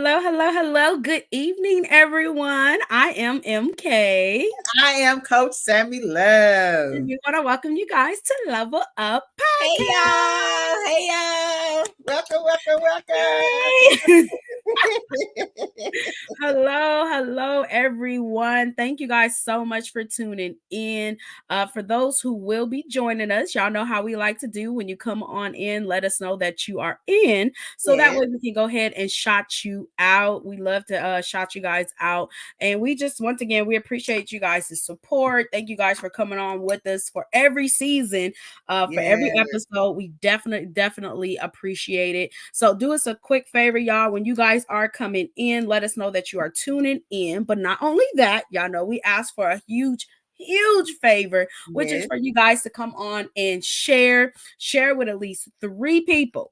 hello. Good evening, everyone. I am MK. I am Coach Sammy Love. And we want to welcome you guys to Level Up Hey y'all, Podcast. hey y'all. Welcome. Yay! Hello, everyone. Thank you guys so much for tuning in. For those who will be joining us, y'all know how we like to do when you come on in, let us know that you are in so that Yeah, way we can go ahead and shout you out. We love to shout you guys out. And we just, once again, we appreciate you guys' support. Thank you guys for coming on with us for every season, for every yeah, episode. We definitely appreciate it. So do us a quick favor, y'all. When you guys are coming in, let us know that you are tuning in. But not only that, y'all know we ask for a huge favor, which is yes. for you guys to come on and share with at least three people,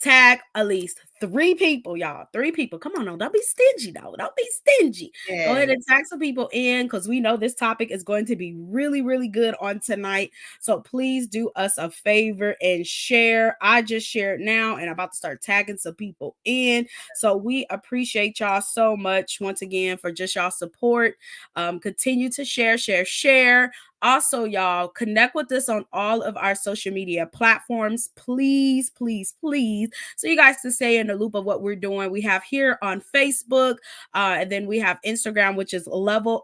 tag at least three people, y'all. Three people. Come on, no, don't be stingy, though. Don't be stingy. Go ahead Yes. and tag some people in because we know this topic is going to be really good on tonight. So please do us a favor and share. I just shared now and I'm about to start tagging some people in. So we appreciate y'all so much once again for just y'all support. Continue to share. Also, y'all, connect with us on all of our social media platforms, please, so you guys can stay in the loop of what we're doing. We have here on Facebook, and then we have Instagram, which is level_up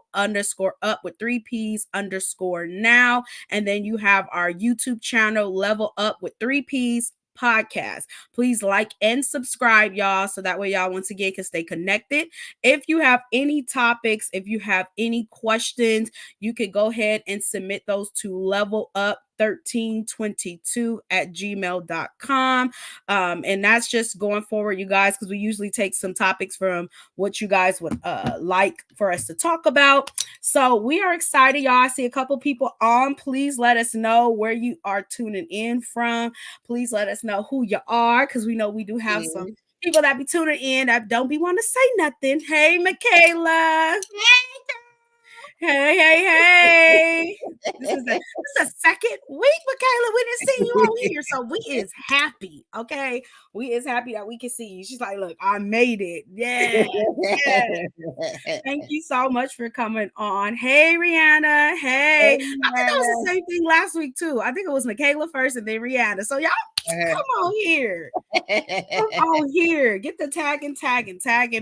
with 3Ps_now. And then you have our YouTube channel, Level Up with 3Ps podcast. Please like and subscribe, y'all, so that way y'all once again can stay connected. If you have any topics, if you have any questions, you can go ahead and submit those to level up 1322 at gmail.com. And that's just going forward, you guys, because we usually take some topics from what you guys would like for us to talk about. So we are excited, y'all. I see a couple people on. Please let us know where you are tuning in from. Please let us know who you are, because we know we do have some Yes. people that be tuning in that don't be want to say nothing. Hey, Michaela. Hey. This is the second week, Michaela. We didn't see you on here. So we is happy. Okay. We is happy that we can see you. She's like, look, I made it. Yeah. Thank you so much for coming on. Hey, Rihanna. Hey. I think that was the same thing last week, too. I think it was Michaela first and then Rihanna. So y'all come on here. Come on here. Get the tagging.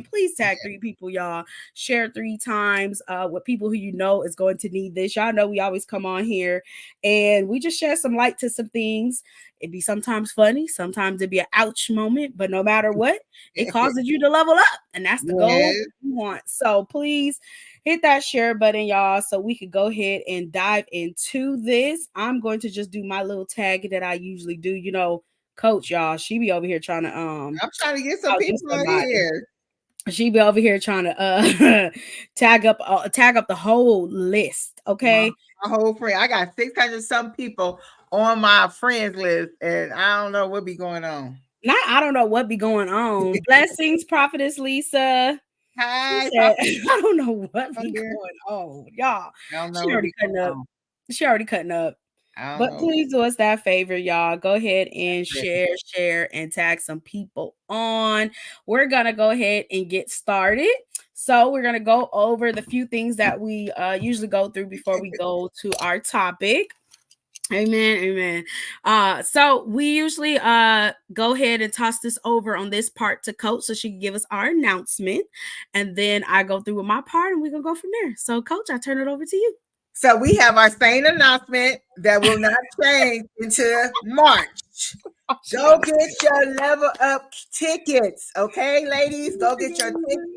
Please tag three people, y'all. Share three times with people who you know is going to need this. Y'all know we always come on here and we just share some light to some things. It'd be sometimes funny, sometimes it'd be an ouch moment, but no matter what, it causes you to level up. And that's the goal Yes. we want. So please hit that share button, y'all, so we could go ahead and dive into this. I'm going to just do my little tag that I usually do. Coach, y'all, she be over here trying to I'm trying to get some outdo people on somebody. here. She be over here trying to tag up the whole list. My, Okay. my whole friend. I got 600 some people on my friends list, and I don't know what be going on. Now I don't know what be going on. Blessings, Prophetess Lisa. She Hi, said, Papa I don't know what on be here. going on, y'all. I don't know She what already be cutting going up. on. She already cutting up. I don't But know. please do us that favor, y'all. Go ahead and share, and tag some people on. We're going to go ahead and get started. So, we're going to go over the few things that we usually go through before we go to our topic. Amen. So we usually go ahead and toss this over on this part to Coach so she can give us our announcement. And then I go through with my part and we're gonna go from there. So, Coach, I turn it over to you. So we have our same announcement that will not change until March. She Go got get your level up tickets, okay, ladies? Go get your tickets.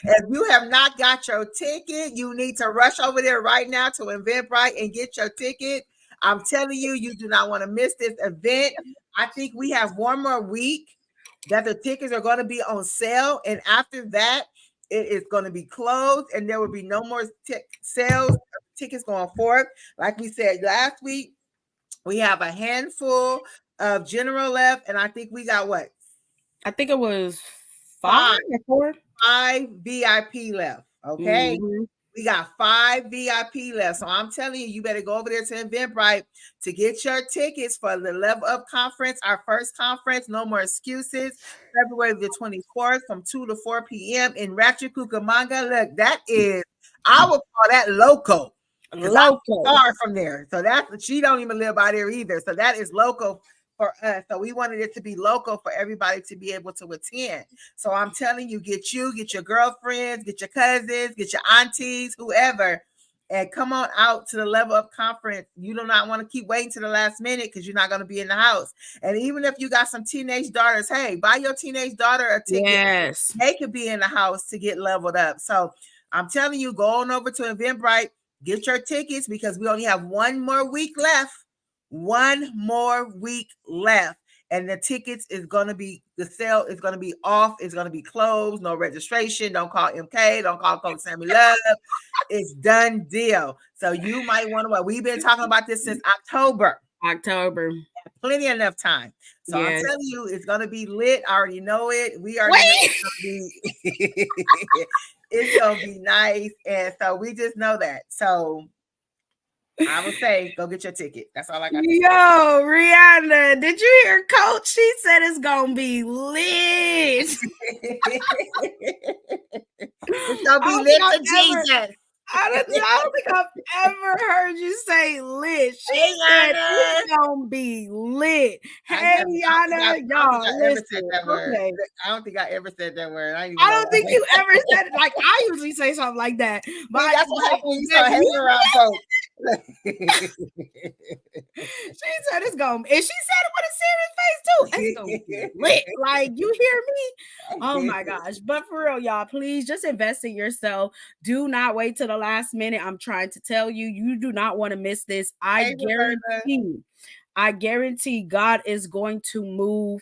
If you have not got your ticket, you need to rush over there right now to Eventbrite and get your ticket. I'm telling you, you do not want to miss this event. I think we have one more week that the tickets are going to be on sale, and after that, it is going to be closed, and there will be no more sales tickets going forward. Like we said last week, we have a handful of general left, and I think we got what? I think it was five Five, or four. five VIP left. Okay. Mhm. We got 5 VIP left. So I'm telling you, you better go over there to Eventbrite to get your tickets for the Level Up Conference, our first conference. No more excuses. February the 24th from 2 to 4 p.m. in Ratchet Cucamonga. Look, that is, I would call that local because Local. I'm far from there. So that's, she don't even live by there either. So that is local for us. So we wanted it to be local for everybody to be able to attend. So I'm telling you, get your girlfriends, get your cousins, get your aunties, whoever, and come on out to the Level Up Conference. You do not want to keep waiting to the last minute because you're not going to be in the house. And even if you got some teenage daughters, hey, buy your teenage daughter a ticket. Yes. They could be in the house to get leveled up. So I'm telling you, go on over to Eventbrite, get your tickets because we only have one more week left. One more week left. And the tickets is going to be, the sale is going to be off. It's going to be closed. No registration. Don't call MK. Don't call Coach Sammy Love. It's done deal. So you might want to, we've been talking about this since October. Plenty enough time. So I'm telling you, it's going to be lit. I already know it. We already know it's going to be, it's going to be nice. And so we just know that. So I would say go get your ticket. That's all I got. Yo, Rihanna, did you hear Coach? She said it's gonna be lit. It's gonna be lit for Jesus. I don't think I've ever heard you say lit. She said it's gonna be lit. Hey, Yana, y'all, listen. Okay. I don't think I ever said that word. I don't think you ever said it. Like, I usually say something like that. But that's what happens when you start hanging around folks. She said it's gonna, and she said it with a serious face too. It's gonna be lit. Like, you hear me? Oh my gosh. But for real, y'all, please just invest in yourself. Do not wait till the last minute. I'm trying to tell you, you do not want to miss this. I guarantee God is going to move.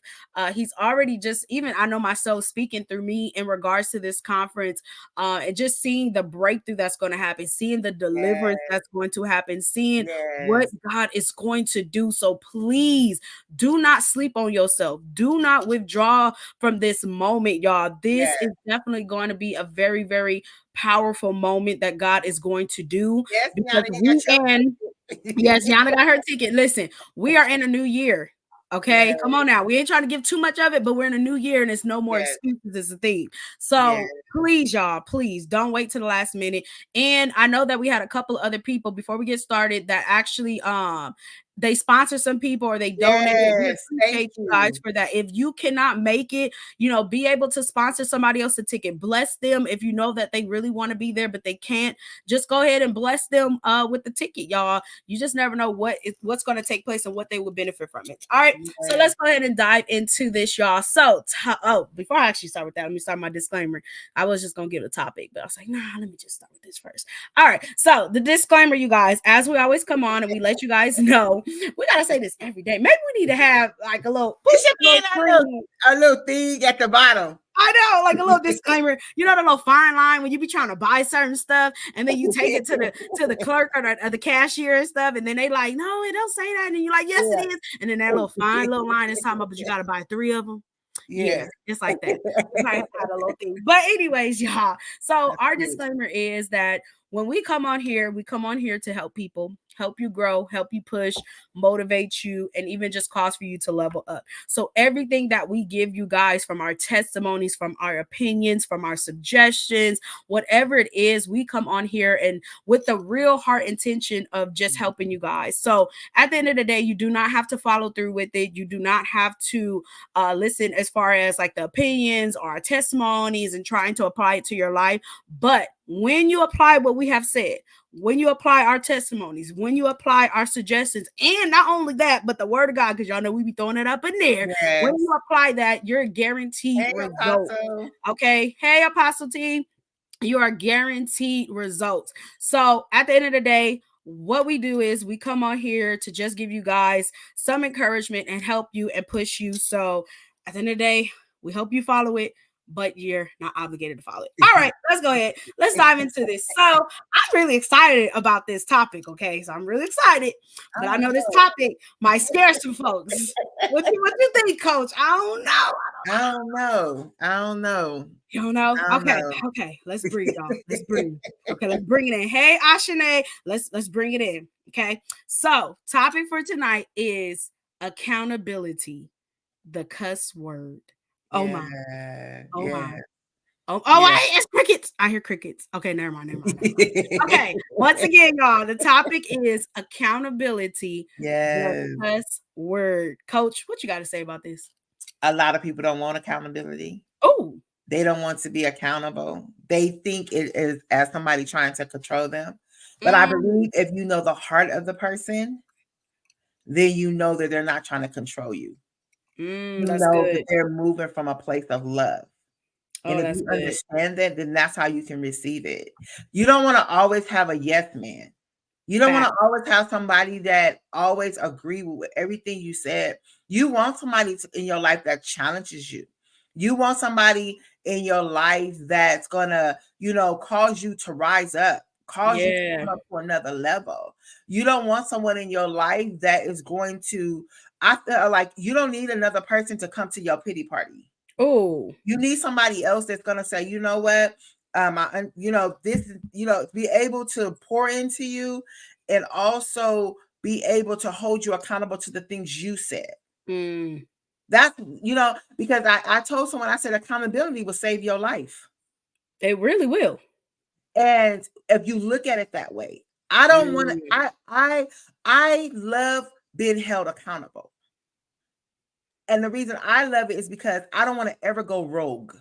He's already just, even I know myself speaking through me in regards to this conference, and just seeing the breakthrough that's going to happen, seeing the deliverance that's going to happen, seeing what God is going to do. So please do not sleep on yourself. Do not withdraw from this moment, y'all. This is definitely going to be a very, very powerful moment that God is going to do. Because yes, Yana got her ticket. Listen, we are in a new year. Okay, come on now. We ain't trying to give too much of it, but we're in a new year and it's no more excuses is the theme. So please, y'all, please don't wait till the last minute. And I know that we had a couple of other people before we get started that actually they sponsor some people or they donate. We appreciate you guys for that. If you cannot make it, be able to sponsor somebody else a ticket. Bless them if you know that they really want to be there, but they can't. Just go ahead and bless them with the ticket, y'all. You just never know what's going to take place and what they will benefit from it. All right, so let's go ahead and dive into this, y'all. So, before I actually start with that, let me start my disclaimer. I was just going to give a topic, but I was like, nah, let me just start with this first. All right, so the disclaimer, you guys, as we always come on and we let you guys know, we gotta say this every day. Maybe we need to have like a little thing at the bottom. I know, like a little disclaimer. You know the little fine line when you be trying to buy certain stuff, and then you take it to the clerk or the cashier and stuff, and then they like, no, it don't say that, and you're like, yes, it is, and then that little fine little line is talking about, but you gotta buy 3 of them. Yeah, it's like that. A little thing. But anyways, y'all. So our disclaimer is that when we come on here to help people, help you grow, help you push, motivate you, and even just cause for you to level up. So everything that we give you guys, from our testimonies, from our opinions, from our suggestions, whatever it is, we come on here and with the real heart intention of just helping you guys. So at the end of the day, you do not have to follow through with it. You do not have to listen as far as like the opinions or our testimonies and trying to apply it to your life. But when you apply what we have said, when you apply our testimonies, when you apply our suggestions, and not only that, but the word of God, because y'all know we be throwing it up in there. When you apply that, you're guaranteed results. Okay. Hey, Apostle T, you are guaranteed results. So at the end of the day, what we do is we come on here to just give you guys some encouragement and help you and push you. So at the end of the day, we hope you follow it, but you're not obligated to follow it. All right, let's go ahead. Let's dive into this. So I'm really excited about this topic, okay? So I'm really excited, but I know this topic might scare some folks. What you think, Coach? I don't know. I don't know. I don't know. You don't know? I don't Okay, know. okay. Let's breathe, y'all. Let's breathe. Okay, let's bring it in. Hey, Ashane, let's bring it in. Okay. So, topic for tonight is accountability, the cuss word. Oh my. Yeah. Oh my. Yeah. Oh, Yeah. it's crickets. I hear crickets. Okay, never mind, never mind, never mind. Okay, once again, y'all, the topic is accountability, the Yes. cuss word. Coach, what you got to say about this? A lot of people don't want accountability. Oh, They don't want to be accountable. They think it is as somebody trying to control them. But I mm, believe if you know the heart of the person, then you know that they're not trying to control you. You that's know that good. they're moving from a place of love. And Oh, if that's you good. understand that, then that's how you can receive it. You don't want to always have a yes man. You don't want Fact. to always have somebody that always agree with everything you said. You want somebody in your life that challenges you. You want somebody in your life that's gonna, cause you to rise up, cause you to Yeah. come up to another level. You don't want someone in your life that is going to. I feel like you don't need another person to come to your pity party. Oh. You need somebody else that's gonna say, you know what, this, be able to pour into you, and also be able to hold you accountable to the things you said. Mm. That's because I told someone, I said accountability will save your life. They really will. And if you look at it that way, I don't want to. Mm. I love being held accountable, and the reason I love it is because I don't want to ever go rogue.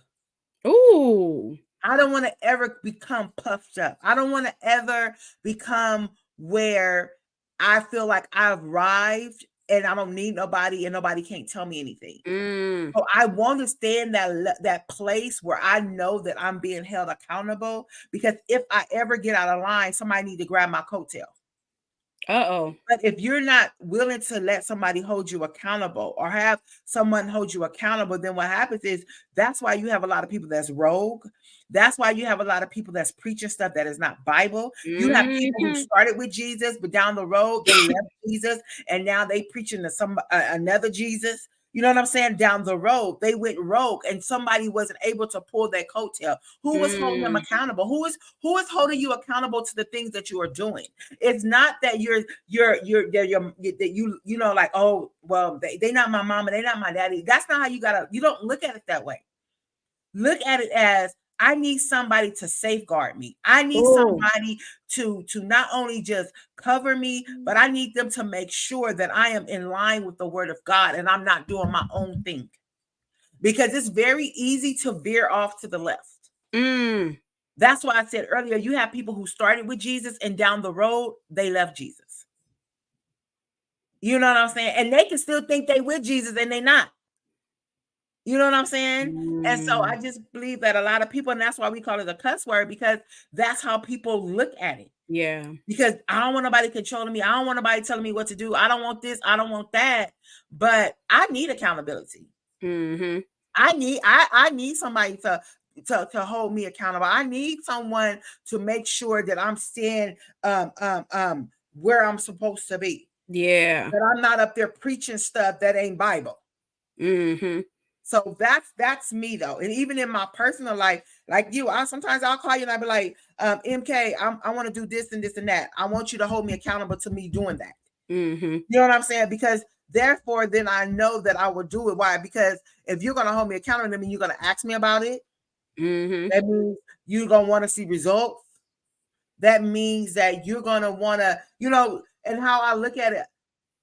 Ooh. I don't want to ever become puffed up. I don't want to ever become where I feel like I've arrived and I don't need nobody and nobody can't tell me anything. Mm. So I want to stay in that place where I know that I'm being held accountable, because if I ever get out of line, somebody need to grab my coattail. Uh-oh. But if you're not willing to let somebody hold you accountable or have someone hold you accountable, then what happens is that's why you have a lot of people that's rogue. That's why you have a lot of people that's preaching stuff that is not Bible. You have people who Mhm. started with Jesus, but down the road they left Jesus, and now they preaching to some another Jesus. You know what I'm saying? Down the road, they went rogue, and somebody wasn't able to pull their coattail. Who was holding them Mm. accountable? Who is holding you accountable to the things that you are doing? It's not that that you know, like, oh well, they not my mama, they not my daddy. That's not how you don't look at it that way. Look at it as, I need somebody to safeguard me. I need Oh. somebody to not only just cover me, but I need them to make sure that I am in line with the word of God and I'm not doing my own thing. Because it's very easy to veer off to the left. Mm. That's why I said earlier, you have people who started with Jesus and down the road, they left Jesus. You know what I'm saying? And they can still think they with Jesus and they not. You know what I'm saying? And so I Mm. just believe that a lot of people, and that's why we call it a cuss word, because that's how people look at it. Yeah. Because I don't want nobody controlling me. I don't want nobody telling me what to do. I don't want this. I don't want that. But I need accountability. Mhm. I need somebody to hold me accountable. I need someone to make sure that I'm staying where I'm supposed to be. Yeah. That I'm not up there preaching stuff that ain't Bible. Mhm. So that's me though. And even in my personal life, like you, I'll call you and I'll be like, MK, I want to do this and this and that. I want you to hold me accountable to me doing that. Mhm. You know what I'm saying? Because therefore, then I know that I will do it. Why? Because if you're gonna hold me accountable, that means you're gonna ask me about it. Mhm. That means you're gonna want to see results. That means that you're gonna wanna, and how I look at it,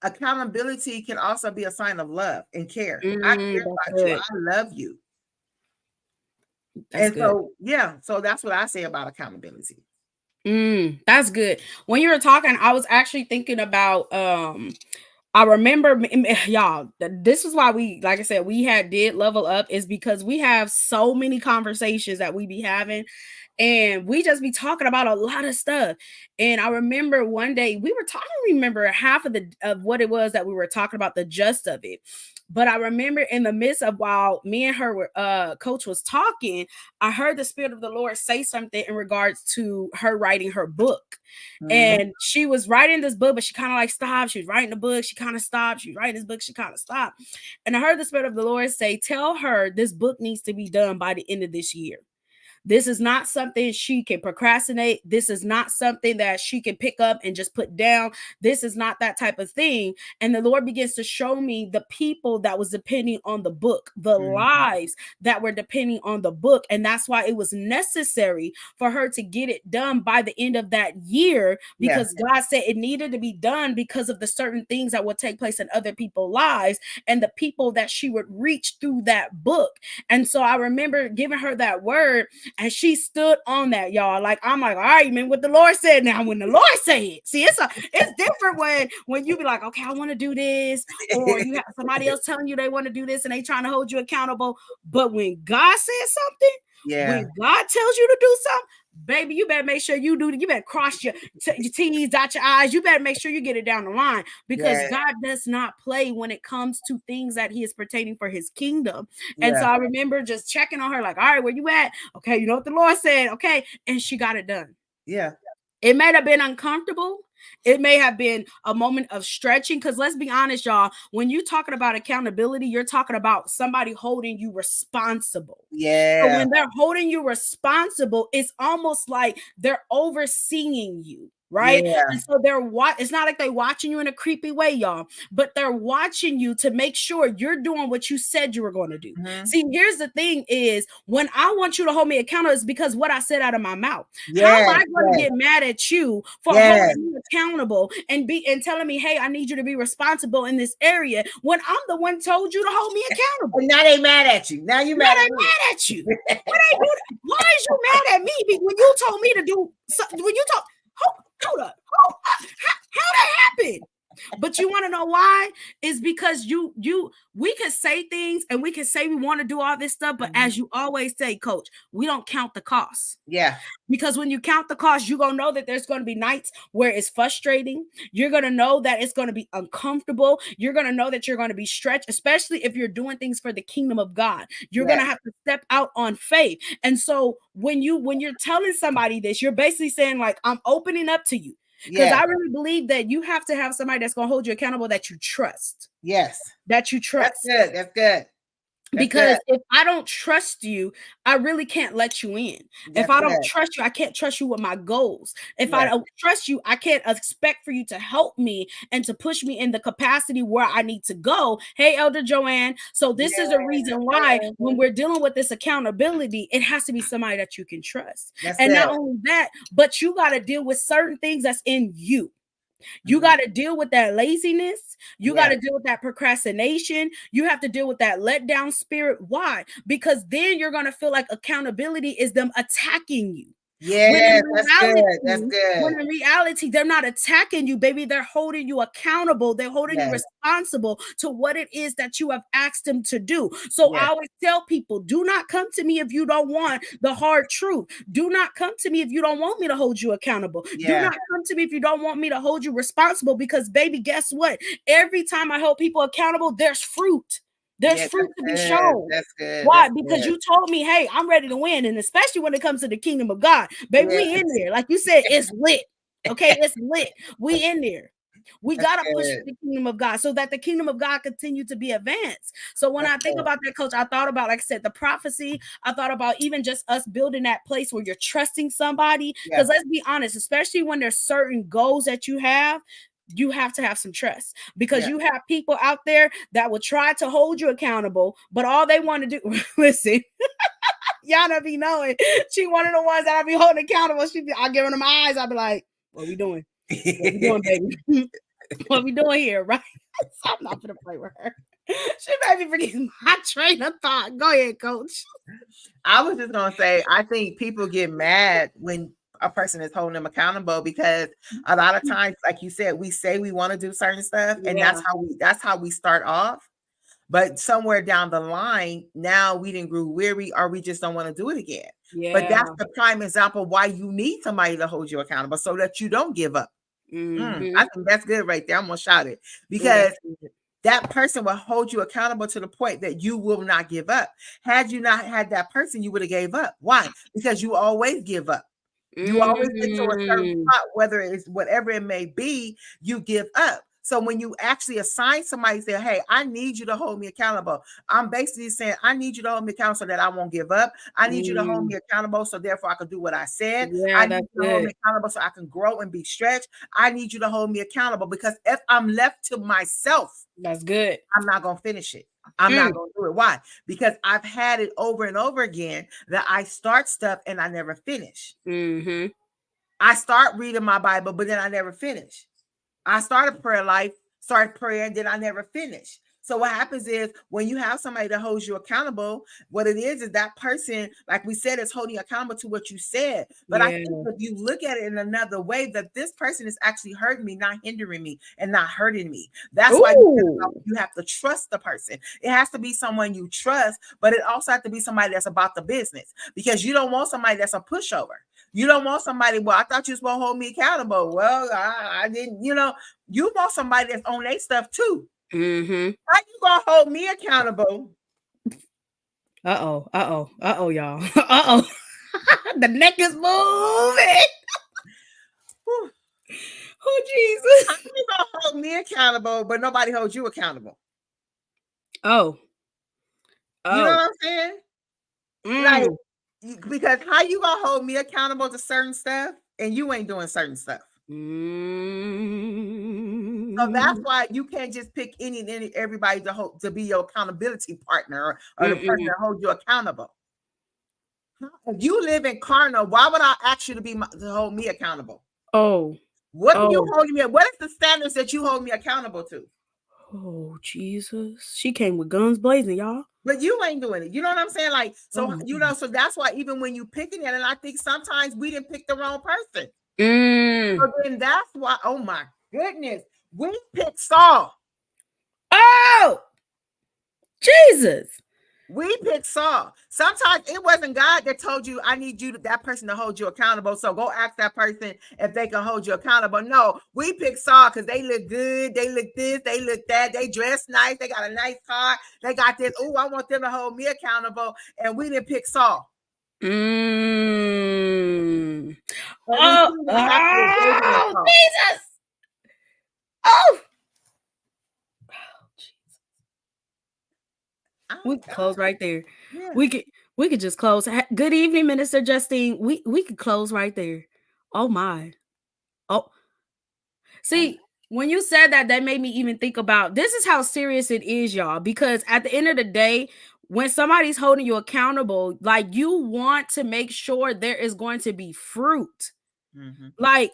accountability can also be a sign of love and care. I Mm, care that's about you. good. I love you. That's And good. so, yeah, so that's what I say about accountability. That's good. When you were talking, I was actually thinking about I remember y'all, this is why we, like I said, we did level up, is because we have so many conversations that we be having and we just be talking about a lot of stuff. And I remember one day we were talking, remember half of what it was that we were talking about, the gist of it. But I remember in the midst of while me and her were coach was talking, I heard the Spirit of the Lord say something in regards to her writing her book. Mhm. And she was writing this book, but she kind of like stopped. She was writing the book, she kind of stopped. She was writing this book, she kind of stopped. And I heard the Spirit of the Lord say, tell her this book needs to be done by the end of this year. This is not something she can procrastinate. This is not something that she can pick up and just put down. This is not that type of thing. And the Lord begins to show me the people that was depending on the book, the lives that were depending on the book. And that's why it was necessary for her to get it done by the end of that year, because God said it needed to be done because of the certain things that would take place in other people's lives and the people that she would reach through that book. And so I remember giving her that word, and she stood on that, y'all. Like, I'm like, all right, man, what the Lord said. Now, when the Lord said it, see, it's different when you be like, okay, I want to do this, or you have somebody else telling you they want to do this and they trying to hold you accountable. But when God says something, when God tells you to do something, baby, you better make sure you do it. You better cross your T's, dot your I's. You better make sure you get it down the line, because God does not play when it comes to things that he is pertaining for his kingdom. And so I remember just checking on her, like, all right, where you at? Okay, you know what the Lord said. Okay. And she got it done. It may have been uncomfortable. It may have been a moment of stretching, because let's be honest, y'all, when you're talking about accountability, you're talking about somebody holding you responsible. So when they're holding you responsible, it's almost like they're overseeing you. Right. And so it's not like they're watching you in a creepy way, y'all, but they're watching you to make sure you're doing what you said you were going to do. See, here's the thing is, when I want you to hold me accountable, it's because what I said out of my mouth. How am I going to get mad at you for holding me accountable and telling me, hey, I need you to be responsible in this area, when I'm the one told you to hold me accountable? And now they mad at you. Now you mad at you. Why is you mad at me when you told me to do something? When you told, hold up. How that happened? But you want to know why? Is because we can say things and we can say we want to do all this stuff, but as you always say, coach, we don't count the costs. Because when you count the cost, you're going to know that there's going to be nights where it's frustrating. You're going to know that it's going to be uncomfortable. You're going to know that you're going to be stretched, especially if you're doing things for the kingdom of God. You're going to have to step out on faith. And so when you're telling somebody this, you're basically saying, like, I'm opening up to you. Because I really believe that you have to have somebody that's going to hold you accountable that you trust. That you trust. That's good. Because if I don't trust you, I really can't let you in. If I don't trust you, I can't trust you with my goals. If I don't trust you, I can't expect for you to help me and to push me in the capacity where I need to go. Hey, Elder Joanne. So this is a reason why when we're dealing with this accountability, it has to be somebody that you can trust. Not only that, but you got to deal with certain things that's in you. You got to deal with that laziness. You got to deal with that procrastination. You have to deal with that letdown spirit. Why? Because then you're going to feel like accountability is them attacking you. That's good. When in reality, they're not attacking you, baby. They're holding you accountable. They're holding you responsible to what it is that you have asked them to do. So I always tell people, do not come to me if you don't want the hard truth. Do not come to me if you don't want me to hold you accountable. Do not come to me if you don't want me to hold you responsible, because, baby, guess what? Every time I hold people accountable, there's fruit. There's fruit to be shown. That's good. Why? Because you told me, hey, I'm ready to win. And especially when it comes to the kingdom of God, baby, we in there. Like you said, it's lit. Okay, it's lit. We in there. We got to push for the kingdom of God so that the kingdom of God continue to be advanced. So when I think about that, coach, I thought about, like I said, the prophecy. I thought about even just us building that place where you're trusting somebody. Because let's be honest, especially when there's certain goals that you have to have some trust, because you have people out there that will try to hold you accountable, but all they want to do, listen, Yana be knowing, she one of the ones that I be holding accountable. I'll give her my eyes. I'll be like, what we doing? What we doing, baby? What we doing here, right? So I'm not gonna play with her. She made me forget my train of thought. Go ahead, coach. I was just gonna say, I think people get mad when a person is holding them accountable, because a lot of times, like you said, we say we want to do certain stuff, and that's how we start off. But somewhere down the line, now we didn't grow weary, or we just don't want to do it again. But that's the prime example why you need somebody to hold you accountable, so that you don't give up. I think that's good right there. I'm gonna shout it, because that person will hold you accountable to the point that you will not give up. Had you not had that person, you would have gave up. Why? Because you always give up. You always get to a certain Mm. spot, whether it's whatever it may be, you give up. So when you actually assign somebody, say, hey, I need you to hold me accountable. I'm basically saying, I need you to hold me accountable so that I won't give up. I need you to hold Mm. me accountable so therefore I can do what I said. Yeah, I need that's you to hold good. me accountable so I can grow and be stretched. I need you to hold me accountable because if I'm left to myself, That's good. I'm not going to finish it. I'm not going to do it. Why? Because I've had it over and over again that I start stuff and I never finish. Mm-hmm. I start reading my Bible, but then I never finish. I started prayer life, started prayer, and then I never finish. So what happens is when you have somebody that holds you accountable, what it is that person, like we said, is holding you accountable to what you said. But I Yeah. think if you look at it in another way, that this person is actually hurting me, not hindering me, and not hurting me. That's why Ooh. you have to trust the person. It has to be someone you trust, but it also has to be somebody that's about the business because you don't want somebody that's a pushover. You don't want somebody, well, I thought you was going to hold me accountable. Well, I didn't, you want somebody that's on their stuff too. Mm-hmm. How you going to hold me accountable? Uh-oh, y'all. Uh-oh. The neck is moving. Whew. Oh, How Jesus. you going to hold me accountable, but nobody holds you accountable? Oh. You know Oh. what I'm saying? Like, Mm. because how you going to hold me accountable to certain stuff and you ain't doing certain stuff? So that's Mm. why you can't just pick any and everybody to be your accountability partner or the person Mm-mm. that holds you accountable. If you live in carnal, why would I ask you to hold me accountable? Oh. What are you Oh. holding me? What is the standards that you hold me accountable to? Oh, Jesus. She came with guns blazing, y'all. But you ain't doing it. You know what I'm saying? Like, Oh so my. so that's why even when you picking it, and I think sometimes we didn't pick the wrong person. Mm. So then that's why, oh my goodness, we picked Saul. Oh, Jesus. We picked Saul. Sometimes it wasn't God that told you, I need that person to hold you accountable. So go ask that person if they can hold you accountable. No, we picked Saul because they look good. They look this, they look that. They dress nice. They got a nice car. They got this. Oh, I want them to hold me accountable. And we didn't pick Saul. Mm. And we Oh, see what happened with David and Saul. Jesus. Oh. We could close right there. Yeah. We could just close. Good evening, Minister Justine. We could close right there. Oh my. Oh, see, when you said that, that made me even think about this is how serious it is, y'all. Because at the end of the day, when somebody's holding you accountable, like you want to make sure there is going to be fruit. Mm-hmm. Like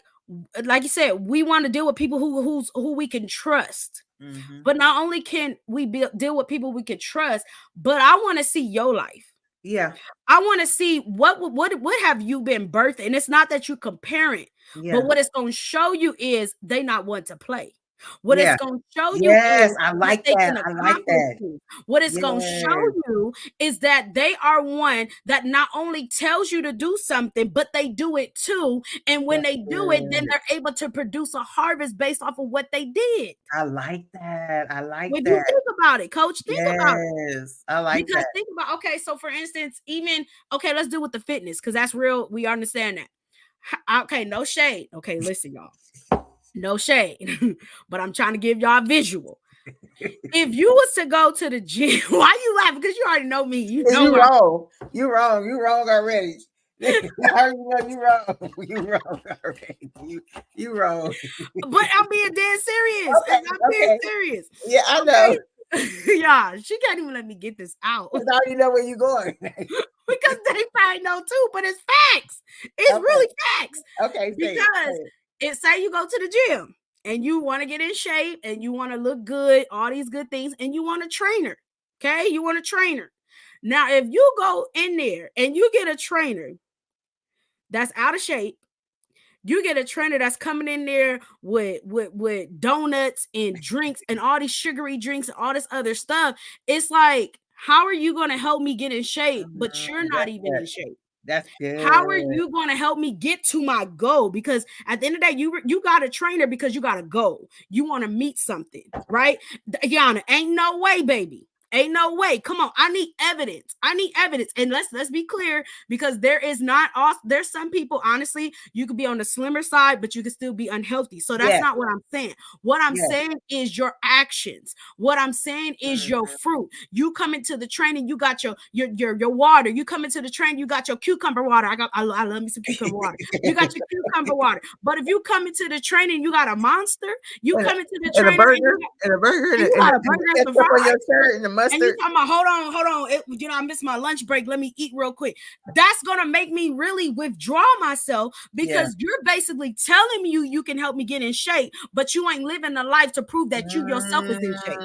you said, we want to deal with people who we can trust. Mm-hmm. But not only can we deal with people we can trust, but I want to see your life. Yeah. I want to see what have you been birthed, and it's not that you compare it, but Yeah. what it's going to show you is they not want to play. What it's Yeah. going to show you Yes. is I that like they that. can I like accomplish that. things. What it's going to show Yes. you is that they are one that not only tells you to do something, but they do it too. And when That's they do it, then good. they're able to produce a harvest based off of what they did. I like that. I like When you that. think about it, coach, think about it. Yes. I like Because that. think about, okay, so for instance, even okay, let's do with the fitness because that's real. We understand that. Okay, no shade. Okay, listen, y'all. No shade. But I'm trying to give y'all a visual. If you was to go to the gym, why you laughing? Because you already know me. You know You where I'm wrong. You wrong. You wrong already. I already know you wrong. You wrong already. You wrong. but I'm being dead serious. Okay. I'm being Okay. serious. Yeah, I know. Okay. Yeah, she can't even let me get this out. I already know where you're going. Because they probably know too, but it's facts. It's Okay. really facts. Okay. Say it. Because Say it. it say you go to the gym and you want to get in shape and you want to look good, all these good things, and you want a trainer. Okay, you want a trainer. Now, if you go in there and you get a trainer that's out of shape, you get a trainer that's coming in there with donuts and drinks and all these sugary drinks and all this other stuff. It's like, how are you going to help me get in shape? But you're not Guess even what? in shape. That's How are good. you going to help me get to my goal? Because at the end of the day, you got a trainer because you got a goal. You want to meet something, right? Yana, ain't no way, baby. Ain't no way. Come on. I need evidence. I need evidence. And let's be clear, because there is not all there's some people, honestly, you could be on the slimmer side, but you could still be unhealthy. So that's Yes, not what I'm saying. What I'm yes. saying is your actions. What I'm saying is your Mhm. fruit. You come into the training, you got your water. You come into the training, you got your cucumber water. I love me some cucumber water. You got your cucumber water. But if you come into the training, you got a monster. You And a, come into the and a training burger, and a burger, and you and got a the burger and some ketchup on your fries. shirt and the And you mustard. talking about, hold on. I missed my lunch break. Let me eat real quick. That's gonna make me really withdraw myself Yeah. because you're basically telling me you can help me get in shape, but you ain't living the life to prove that you yourself is in shape.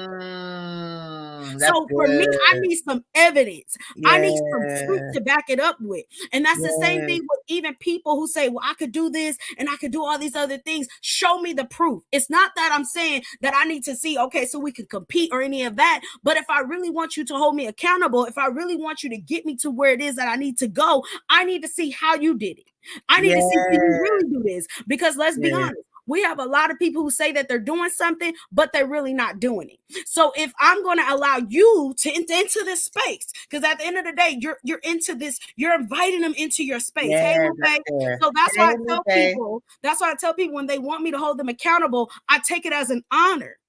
That's So for me, I good. need some evidence. I need some fruit Yeah. to back it up with. And that's the same Yeah. thing with even people who say, well, I could do this and I could do all these other things. Show me the proof. It's not that I'm saying that I need to see, okay, so we can compete or any of that. But if I really want you to hold me accountable, if I really want you to get me to where it is that I need to go, I need to see how you did it. I need to see can you Yeah. really do this? Because let's be Yeah. honest. We have a lot of people who say that they're doing something, but they're really not doing it. So if I'm going to allow you to into this space, because at the end of the day, you're into this, you're inviting them into your space. Hey, Yes, that's Lupe. fair. So that's why I Hey, tell Lupe. people, that's why I tell people when they want me to hold them accountable, I take it as an honor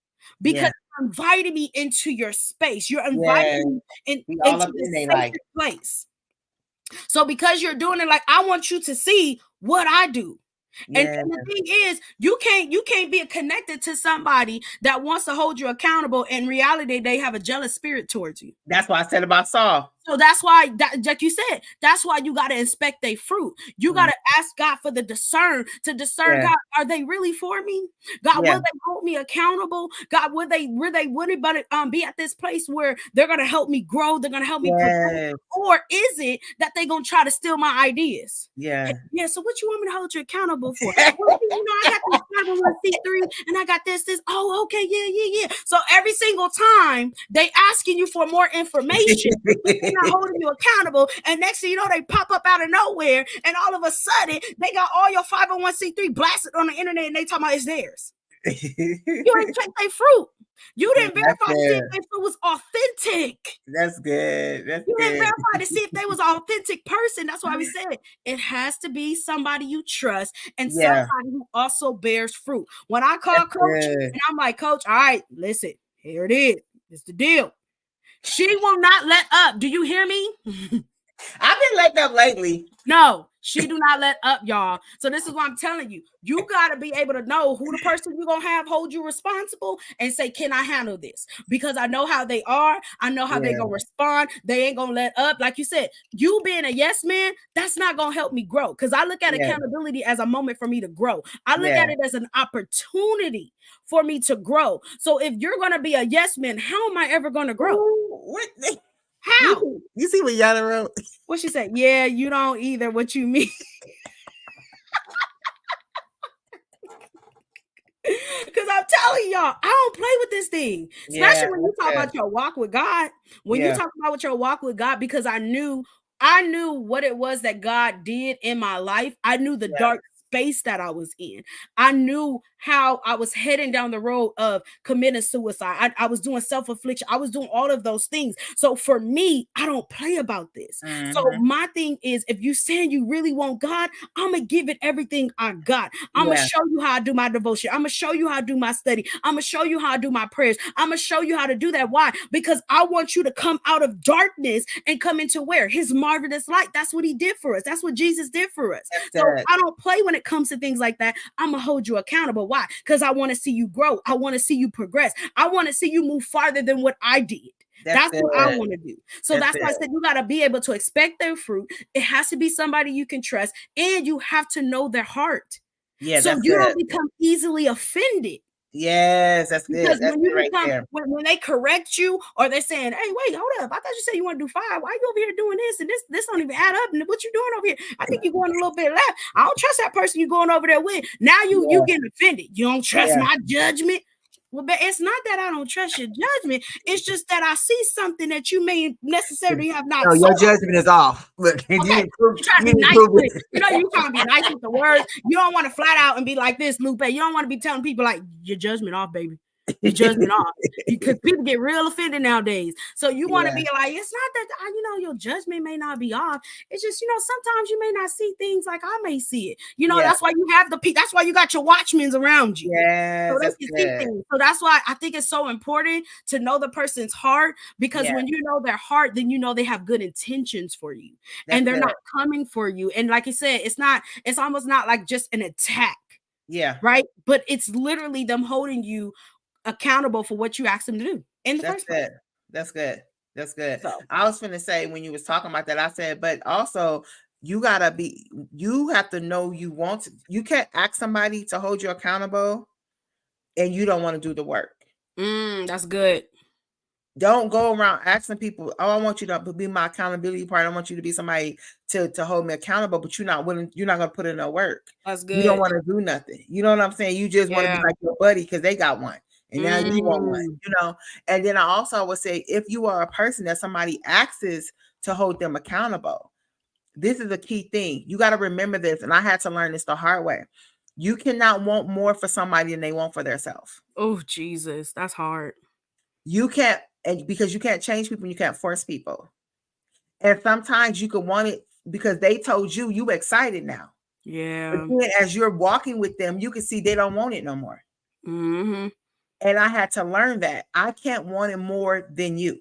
because Yeah. you're inviting me into your space. You're Yeah. inviting me We all into up in this they life. sacred place. So because you're doing it, like I want you to see what I do. Yeah. And the thing is, you can't be connected to somebody that wants to hold you accountable. In reality, they have a jealous spirit towards you. That's what I said about Saul. So that's why, like you said, that's why you got to inspect their fruit. You got Mm. to ask God for the to discern. Yeah. God, are they really for me? God, Yeah. will they hold me accountable? God, would they be at this place where they're gonna help me grow? They're gonna help me progress, Yeah. or is it that they're gonna try to steal my ideas? Yeah. Yeah, so what you want me to hold you accountable for? Well, I got this 501c3 and I got this. Oh, okay, yeah. So every single time they asking you for more information, but they're not holding you accountable. And next thing you know, they pop up out of nowhere, and all of a sudden they got all your 501c3 blasted on the internet, and they talking about it's theirs. You ain't checked their fruit. You didn't That's verify to see if good. their fruit was authentic. That's good. That's You didn't good. verify to see if they was an authentic person. That's why we said it has to be somebody you trust and Yeah. somebody who also bears fruit. When I call That's coach good. and I'm like, Coach, all right, listen, here it is. It's the deal. She will not let up. Do you hear me? I've been let up lately. No, she do not let up, y'all. So this is what I'm telling you. You got to be able to know who the person you're going to have hold you responsible and say, can I handle this? Because I know how they are. I know how they Yeah. going to respond. They ain't going to let up. Like you said, you being a yes man, that's not going to help me grow. Because I look at Yeah. accountability as a moment for me to grow. I look Yeah. at it as an opportunity for me to grow. So if you're going to be a yes man, how am I ever going to grow? Ooh, what? How? You see what Yana wrote? What she said? Yeah, you don't either. What you mean? Because I'm telling y'all, I don't play with this thing. Yeah. Especially when you talk about your walk with God. When you Yeah. talk about your walk with God, because I knew what it was that God did in my life. I knew the Yeah. dark space that I was in. I knew how I was heading down the road of committing suicide. I was doing self-affliction. I was doing all of those things. So for me, I don't play about this. So Mm-hmm. my thing is, if you saying you really want God, I'm gonna give it everything I got. I'm gonna Yeah. show you how I do my devotion. I'm gonna show you how I do my study. I'm gonna show you how I do my prayers. I'm gonna show you how to do that. Why? Because I want you to come out of darkness and come into where? His marvelous light. That's what he did for us. That's what Jesus did for us. That's So good. I don't play when it comes to things like that. I'm gonna hold you accountable. Why? Because I want to see you grow. I want to see you progress. I want to see you move farther than what I did. That's That's what I good. want to do. So That's that's why I good. said you got to be able to expect their fruit. It has to be somebody you can trust, and you have to know their heart. Yeah, So that's you good. don't become easily offended. Yes, that's good. Because That's when good you right become there. when they correct you or they're saying, hey, wait, hold up. I thought you said you want to do 5. Why are you over here doing this? And this don't even add up. And what you doing over here? I think you're going a little bit left. I don't trust that person you're going over there with. Now you Yeah. getting offended. You don't trust Yeah. my judgment. Well, but it's not that I don't trust your judgment. It's just that I see something that you may necessarily have not No, saw. your judgment is off. Look, you Okay, didn't prove, you try to you be didn't nice prove with, it. you trying to be nice with the words. You don't want to flat out and be like this, Lupe. You don't want to be telling people like your judgment off, baby. Your judgment off. Because people get real offended nowadays. So you want to Yeah, be like, it's not that your judgment may not be off. It's just, sometimes you may not see things like I may see it. yeah, That's why you have that's why you got your watchmen around you. So yes, they that's can see good. things. So that's why I think it's so important to know the person's heart, because Yeah, when you know their heart, then you know they have good intentions for you that's and they're good. not coming for you. And like you said, it's almost not like just an attack, Yeah, right? But it's literally them holding you accountable for what you asked them to do in the that's first place. good. That's good. That's good. So, I was finna say when you was talking about that, I said, but also you have to know you can't ask somebody to hold you accountable and you don't want to do the work. that's good. Don't go around asking people, "Oh, I want you to be my accountability partner. I want you to be somebody to hold me accountable," but you're not gonna put in no work. That's You don't good. want to do nothing. You know what I'm saying? You just want to be Yeah. like your buddy because they got one, and now you want one. Mm, And then I also would say, if you are a person that somebody asks to hold them accountable, this is a key thing. You got to remember this, and I had to learn this the hard way. You cannot want more for somebody than they want for themselves. oh, Jesus. That's hard. You can't, and because you can't change people, you can't force people. And sometimes you could want it because they told you excited now. But Yeah. then as you're walking with them, you can see they don't want it no more. Mm-hmm. And I had to learn that I can't want it more than you.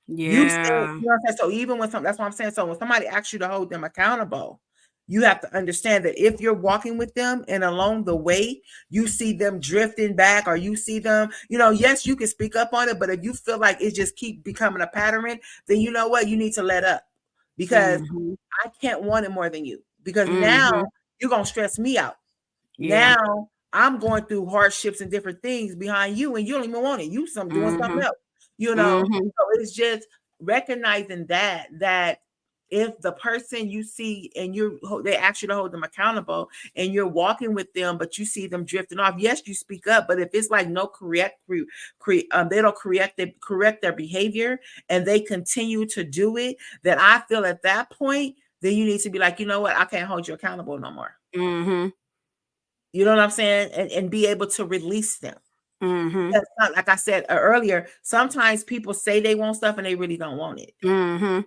You said, Yeah. you know what I'm saying? So even that's what I'm saying. So when somebody asks you to hold them accountable, you have to understand that if you're walking with them and along the way, you see them drifting back or you see them, yes, you can speak up on it, but if you feel like it just keep becoming a pattern, then you know what? You need to let up because Mm-hmm. I can't want it more than you because now Mm-hmm. you're going to stress me out. Yeah. Now I'm going through hardships and different things behind you, and you don't even want it. You doing Mm-hmm. something else, you know. Mm-hmm. So it's just recognizing that if the person you see and they ask you to hold them accountable, and you're walking with them, but you see them drifting off. Yes, you speak up, but if it's like no they don't correct their behavior, and they continue to do it, then I feel at that point, then you need to be like, you know what, I can't hold you accountable no more. Mm-hmm. You know what I'm saying? And be able to release them. Mm-hmm. That's not, like I said earlier, sometimes people say they want stuff and they really don't want it. Mm-hmm.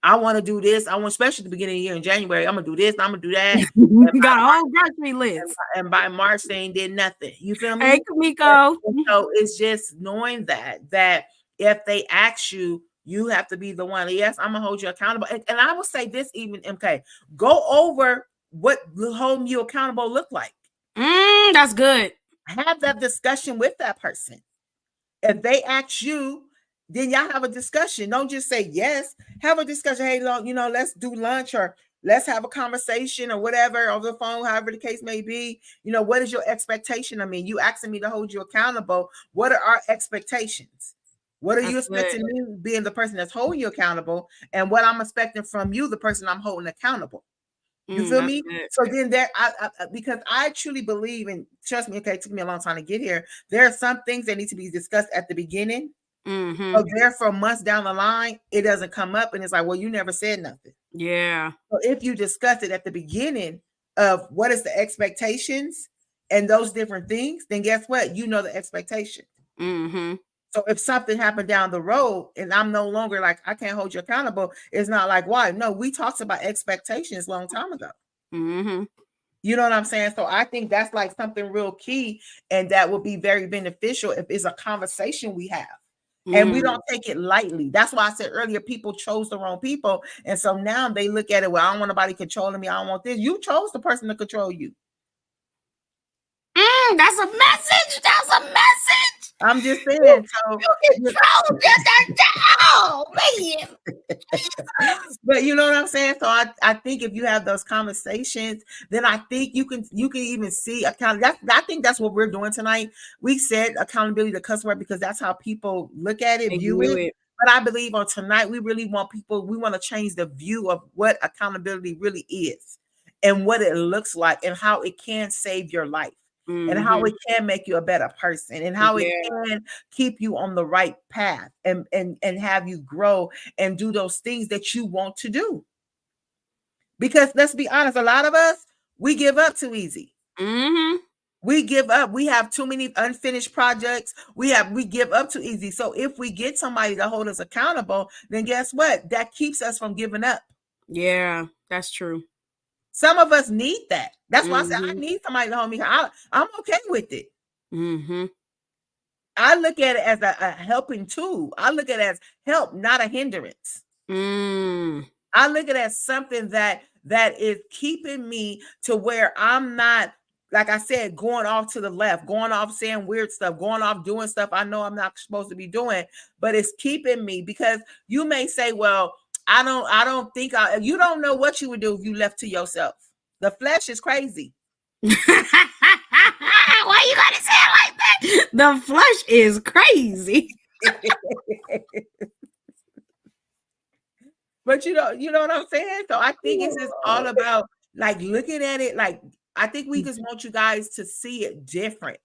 I want to do this. I want, especially at the beginning of the year in January, I'm going to do this. I'm going to do that. And Got a whole grocery list. by March, they ain't did nothing. You feel Hey, me? Kamiko. And so it's just knowing that if they ask you, you have to be the one. Yes, I'm going to hold you accountable. And I will say this even, MK, go over what holding you accountable look like. That's good. Have that discussion with that person. If they ask you, then y'all have a discussion. Don't just say yes. Have a discussion. Hey, let's do lunch or let's have a conversation or whatever over the phone, however the case may be. What is your expectation? I mean, you asking me to hold you accountable. What are our expectations? What are That's you good. expecting me being the person that's holding you accountable? And what I'm expecting from you, the person I'm holding accountable. You feel That's me? good. So then because I truly believe, and trust me, okay, it took me a long time to get here. There are some things that need to be discussed at the beginning. Mm-hmm. So therefore, months down the line, it doesn't come up, and it's like, well, you never said nothing. Yeah. So if you discuss it at the beginning of what is the expectations and those different things, then guess what? You know the expectation. Mm-hmm. So if something happened down the road and I'm no longer like, I can't hold you accountable, it's not like, why? No, we talked about expectations a long time ago. Mm-hmm. You know what I'm saying? So I think that's like something real key, and that would be very beneficial if it's a conversation we have. And we don't take it lightly. That's why I said earlier, people chose the wrong people. And so now they look at it, well, I don't want nobody controlling me. I don't want this. You chose the person to control you. That's a message. That's a message. I'm just saying. So You control oh man. but you know what I'm saying? So I think if you have those conversations, then I think you can even see I think that's what we're doing tonight. We said accountability to cuss word because that's how people look at it, They view view it. it. But I believe on tonight, we really want we want to change the view of what accountability really is and what it looks like and how it can save your life. and how Mhm. it can make you a better person, and how it Yeah. can keep you on the right path, and have you grow and do those things that you want to do. Because let's be honest, a lot of us, we give up too easy. Mhm. We give up. We have too many unfinished projects. We give up too easy. So if we get somebody to hold us accountable, then guess what? That keeps us from giving up. Yeah, that's true. Some of us need that. That's why I said I Mhm. need somebody to hold me. I'm okay with it. Mhm. I look at it as a helping tool. I look at it as help, not a hindrance. Mm. I look at it as something that is keeping me to where I'm not, like I said, going off to the left, going off saying weird stuff, going off doing stuff I know I'm not supposed to be doing, but it's keeping me. Because you may say, well, I don't think you don't know what you would do if you left to yourself. The flesh is crazy. Why you gotta say it like that? The flesh is crazy. But you know what I'm saying? So I think it's just all about like looking at it like, I think we just want you guys to see it different.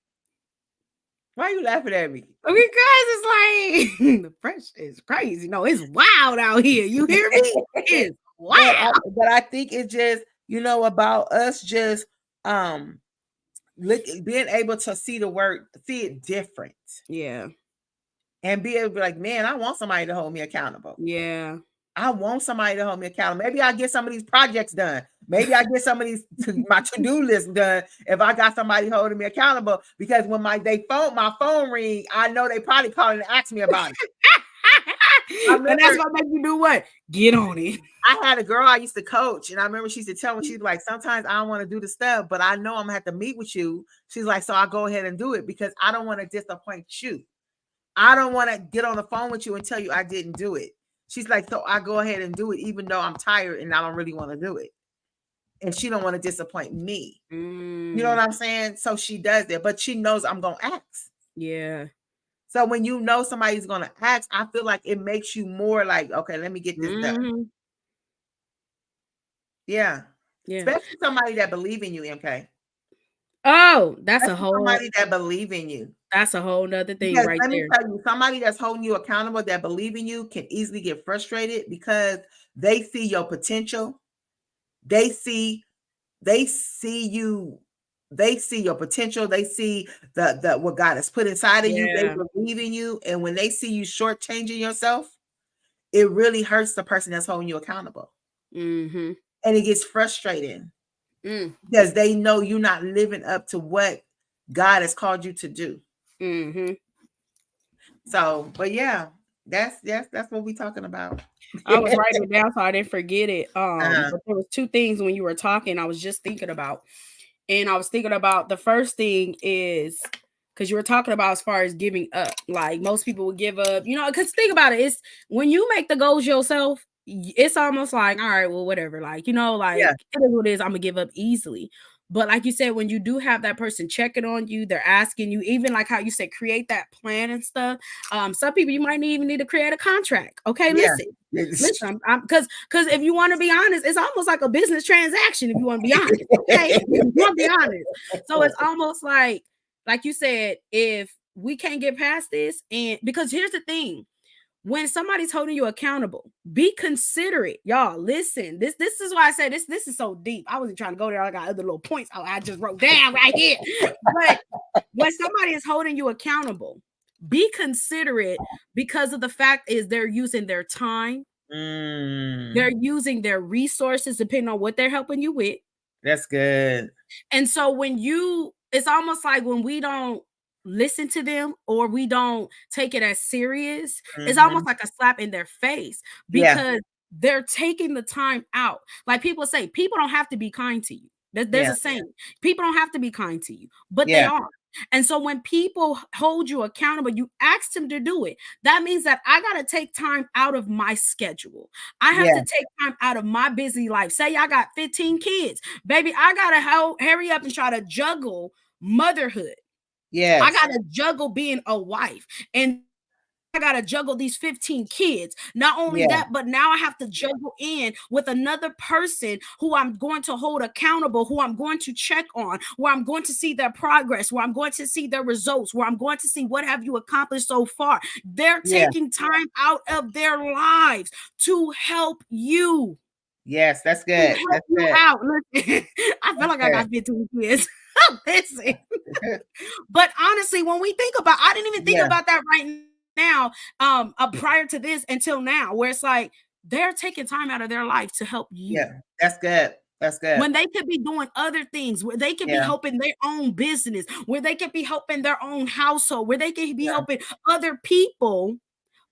Why are you laughing at me? Because it's like the flesh is crazy. No, it's wild out here. You hear me? It's But wild. I think it's just, about us just being able to see it different, Yeah. and be able to be like, man, I want somebody to hold me accountable. Yeah. I want somebody to hold me accountable. Maybe I get some of these projects done. Maybe I get some of these my to-do list done if I got somebody holding me accountable. Because when my phone ring, I know they probably calling to ask me about it. I And that's remember what make you do what? Get on it. I had a girl I used to coach, and I remember she used to tell me, she's like, sometimes I don't want to do the stuff, but I know I'm gonna have to meet with you. She's like, so I'll go ahead and do it because I don't want to disappoint you. I don't want to get on the phone with you and tell you I didn't do it. She's like, so I go ahead and do it, even though I'm tired and I don't really want to do it. And she don't want to disappoint me. You know what I'm saying? So she does that, but she knows I'm gonna ask. Yeah. So when you know somebody's gonna ask, I feel like it makes you more like, okay, let me get this done. Mhm. Yeah. Yeah. Especially somebody that believe in you, MK. Oh, that's a Especially whole somebody that believe in you. nother thing Because right let me there. tell you, somebody that's holding you accountable, that believe in you, can easily get frustrated because they see your potential. They see you, they see your potential. They see the what God has put inside of you. They Yeah. believe in you. And when they see you shortchanging yourself, it really hurts the person that's holding you accountable. Mhm. And it gets frustrating Mm. because they know you're not living up to what God has called you to do. Mhm. So, but yeah, that's what we're talking about. I was writing it down so I didn't forget it. Uh-huh. But there was two things when you were talking I was just thinking about. And I was thinking about the first thing is because you were talking about as far as giving up. Like most people would give up, because think about it. It's when you make the goals yourself, it's almost like, all right, well, whatever. Like, Yeah, it is what it is. I'm gonna give up easily. But like you said, when you do have that person checking on you, they're asking you, even like how you said, create that plan and stuff. Some people you might even need to create a contract. Okay, yeah. listen, because if you want to be honest, it's almost like a business transaction. If you want to be honest, okay, if you want to be honest. So it's almost like you said, if we can't get past this, and because here's the thing, when somebody's holding you accountable, be considerate. Y'all, listen. This is why I said this is so deep. I wasn't trying to go there. I got other little points I just wrote down right here. But when somebody is holding you accountable, be considerate because of the fact is they're using their time, they're using their resources depending on what they're helping you with. That's good. And so it's almost like when we don't listen to them or we don't take it as serious, it's almost Mhm. like a slap in their face Yeah, because they're taking the time out. Like people say, people don't have to be kind to you. There's yeah, a saying, people don't have to be kind to you, but they yeah, are. And so when people hold you accountable, you ask them to do it. That means that I got to take time out of my schedule. I have yeah, to take time out of my busy life. Say I got 15 kids. Baby, I gotta hurry up and try to juggle motherhood. I yes, gotta juggle being a wife, and I got to juggle these 15 kids. Not only Yeah. that, but now I have to juggle in with another person who I'm going to hold accountable, who I'm going to check on, where I'm going to see their progress, where I'm going to see their results, where I'm going to see what have you accomplished so far. They're Yeah. taking time out of their lives to help you. Yes, that's To good. help That's you good. out. Listen, I feel That's like I good. got 15 kids. Listen. But honestly, when we think about, I didn't even think Yeah. about that right now, prior to this until now, where it's like they're taking time out of their life to help you. Yeah. That's good. That's good. When they could be doing other things, where they could be Yeah. helping their own business, where they could be helping their own household, where they could be Yeah. helping other people.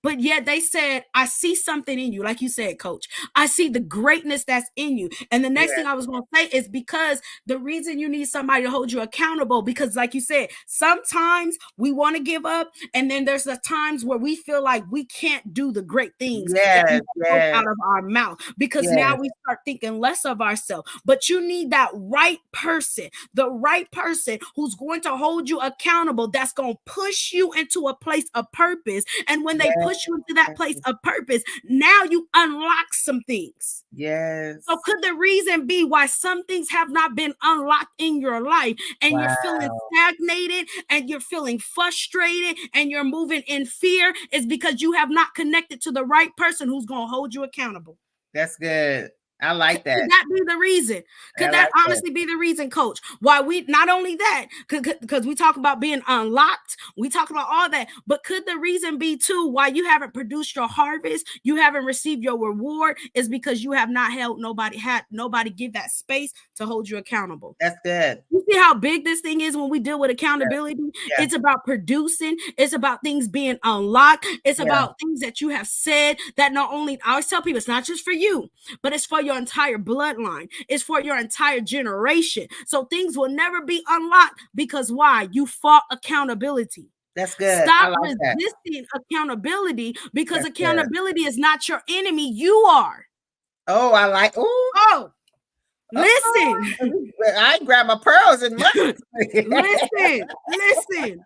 But yet they said, I see something in you. Like you said, coach, I see the greatness that's in you. And the next Yeah. thing I was going to say is because the reason you need somebody to hold you accountable, because like you said, sometimes we want to give up. And then there's the times where we feel like we can't do the great things that we Yes. spoke Yes. out of our mouth, because now Yes. we start thinking less of ourselves. But you need that right person, the right person who's going to hold you accountable, that's going to push you into a place of purpose. And when they push you into that place of purpose, now you unlock some things. So Yes. could the reason be why some things have not been unlocked in your life, and you're feeling Wow. stagnated and you're feeling frustrated and you're moving in fear, is because you have not connected to the right person who's going to hold you accountable? That's good. I like Could that. that be the reason? I Could that like that. honestly be the reason, coach? Why we, not only that, because we talk about being unlocked, we talk about all that, but could the reason be too why you haven't produced your harvest, you haven't received your reward, is because you have not held nobody give that space to hold you accountable? That's good. You see how big this thing is when we deal with accountability? Yeah. It's about producing, it's about things being unlocked, it's Yeah. about things that you have said that not only, I always tell people, it's not just for you, but it's for your entire bloodline, it's for your entire generation. So things will never be unlocked because why? You fought accountability. That's good. I Stop like that. resisting accountability, because That's good. accountability is not your enemy, you are. Oh, I like. Oh, Oh, oh. listen. I grab my pearls and money. Listen.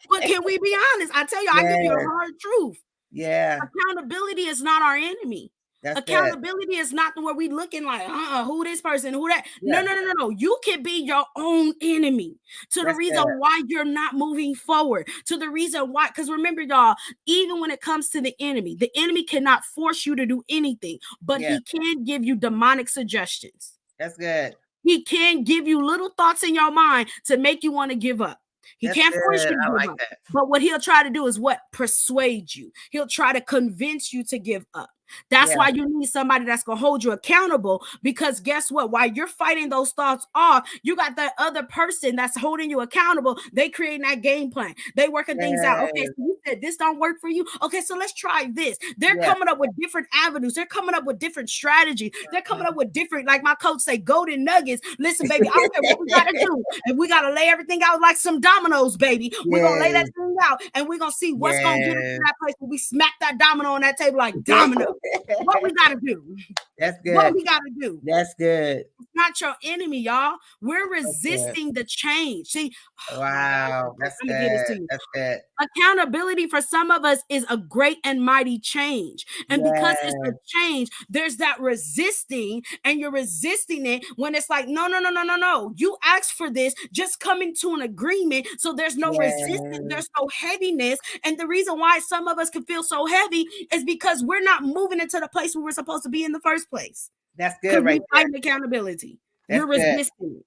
But can we be honest? I tell you, I give you a Yes. hard truth. Yeah. Accountability is not our enemy. That's good. Accountability is not where we looking like, who this person, who that. No, Yeah. no, no, no, no. You can be your own enemy to the That's reason good. why you're not moving forward. To the reason why, because remember, y'all, even when it comes to the enemy cannot force you to do anything, but Yeah. he can give you demonic suggestions. That's good. He can give you little thoughts in your mind to make you want to give up. He That's can't force good. you to I give like up. that. But what he'll try to do is what? Persuade you. He'll try to convince you to give up. That's Yeah. why you need somebody that's going to hold you accountable, because guess what? While you're fighting those thoughts off, you got that other person that's holding you accountable. They creating that game plan. They working things out. Okay, Yes. so you said this don't work for you. Okay, so let's try this. They're Yeah. coming up with different avenues. They're coming up with different strategies. They're coming up with different, like my coach say, golden nuggets. Listen, baby, I don't care what we got to do. If we got to lay everything out like some dominoes, baby, we're going to lay that Yes. thing out, and we're going to see what's going to get us to Yes. that place where we smack that domino on that table like domino. What we got to do? That's What good. we got to do? That's good. It's not your enemy, y'all. We're That's good. resisting the change. See, Wow. That's let me get this to good. you. That's good. Accountability for some of us is a great and mighty change. And because it's a Yes. change, there's that resisting, and you're resisting it when it's like, no, no, no, no, no, no. You asked for this, just come into an agreement. So there's no resistance, Yes. there's no heaviness. And the reason why some of us can feel so heavy is because we're not moving into the place where we're supposed to be in the first place. That's Because good we're right there. fighting accountability. That's You're good. resisting it.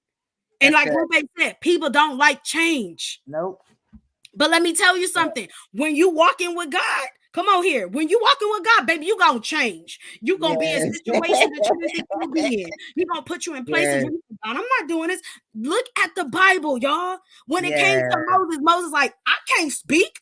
And That's like good. Rupe said, people don't like change. Nope. But let me tell you something. When you walking with God, come on here. When you walking with God, baby, you gonna change. You gonna be in Yes. situations that you didn't think you would be in. He gonna put you in places Yes. where you think, God, I'm not doing this. Look at the Bible, y'all. When it came Yes. to Moses like, I can't speak.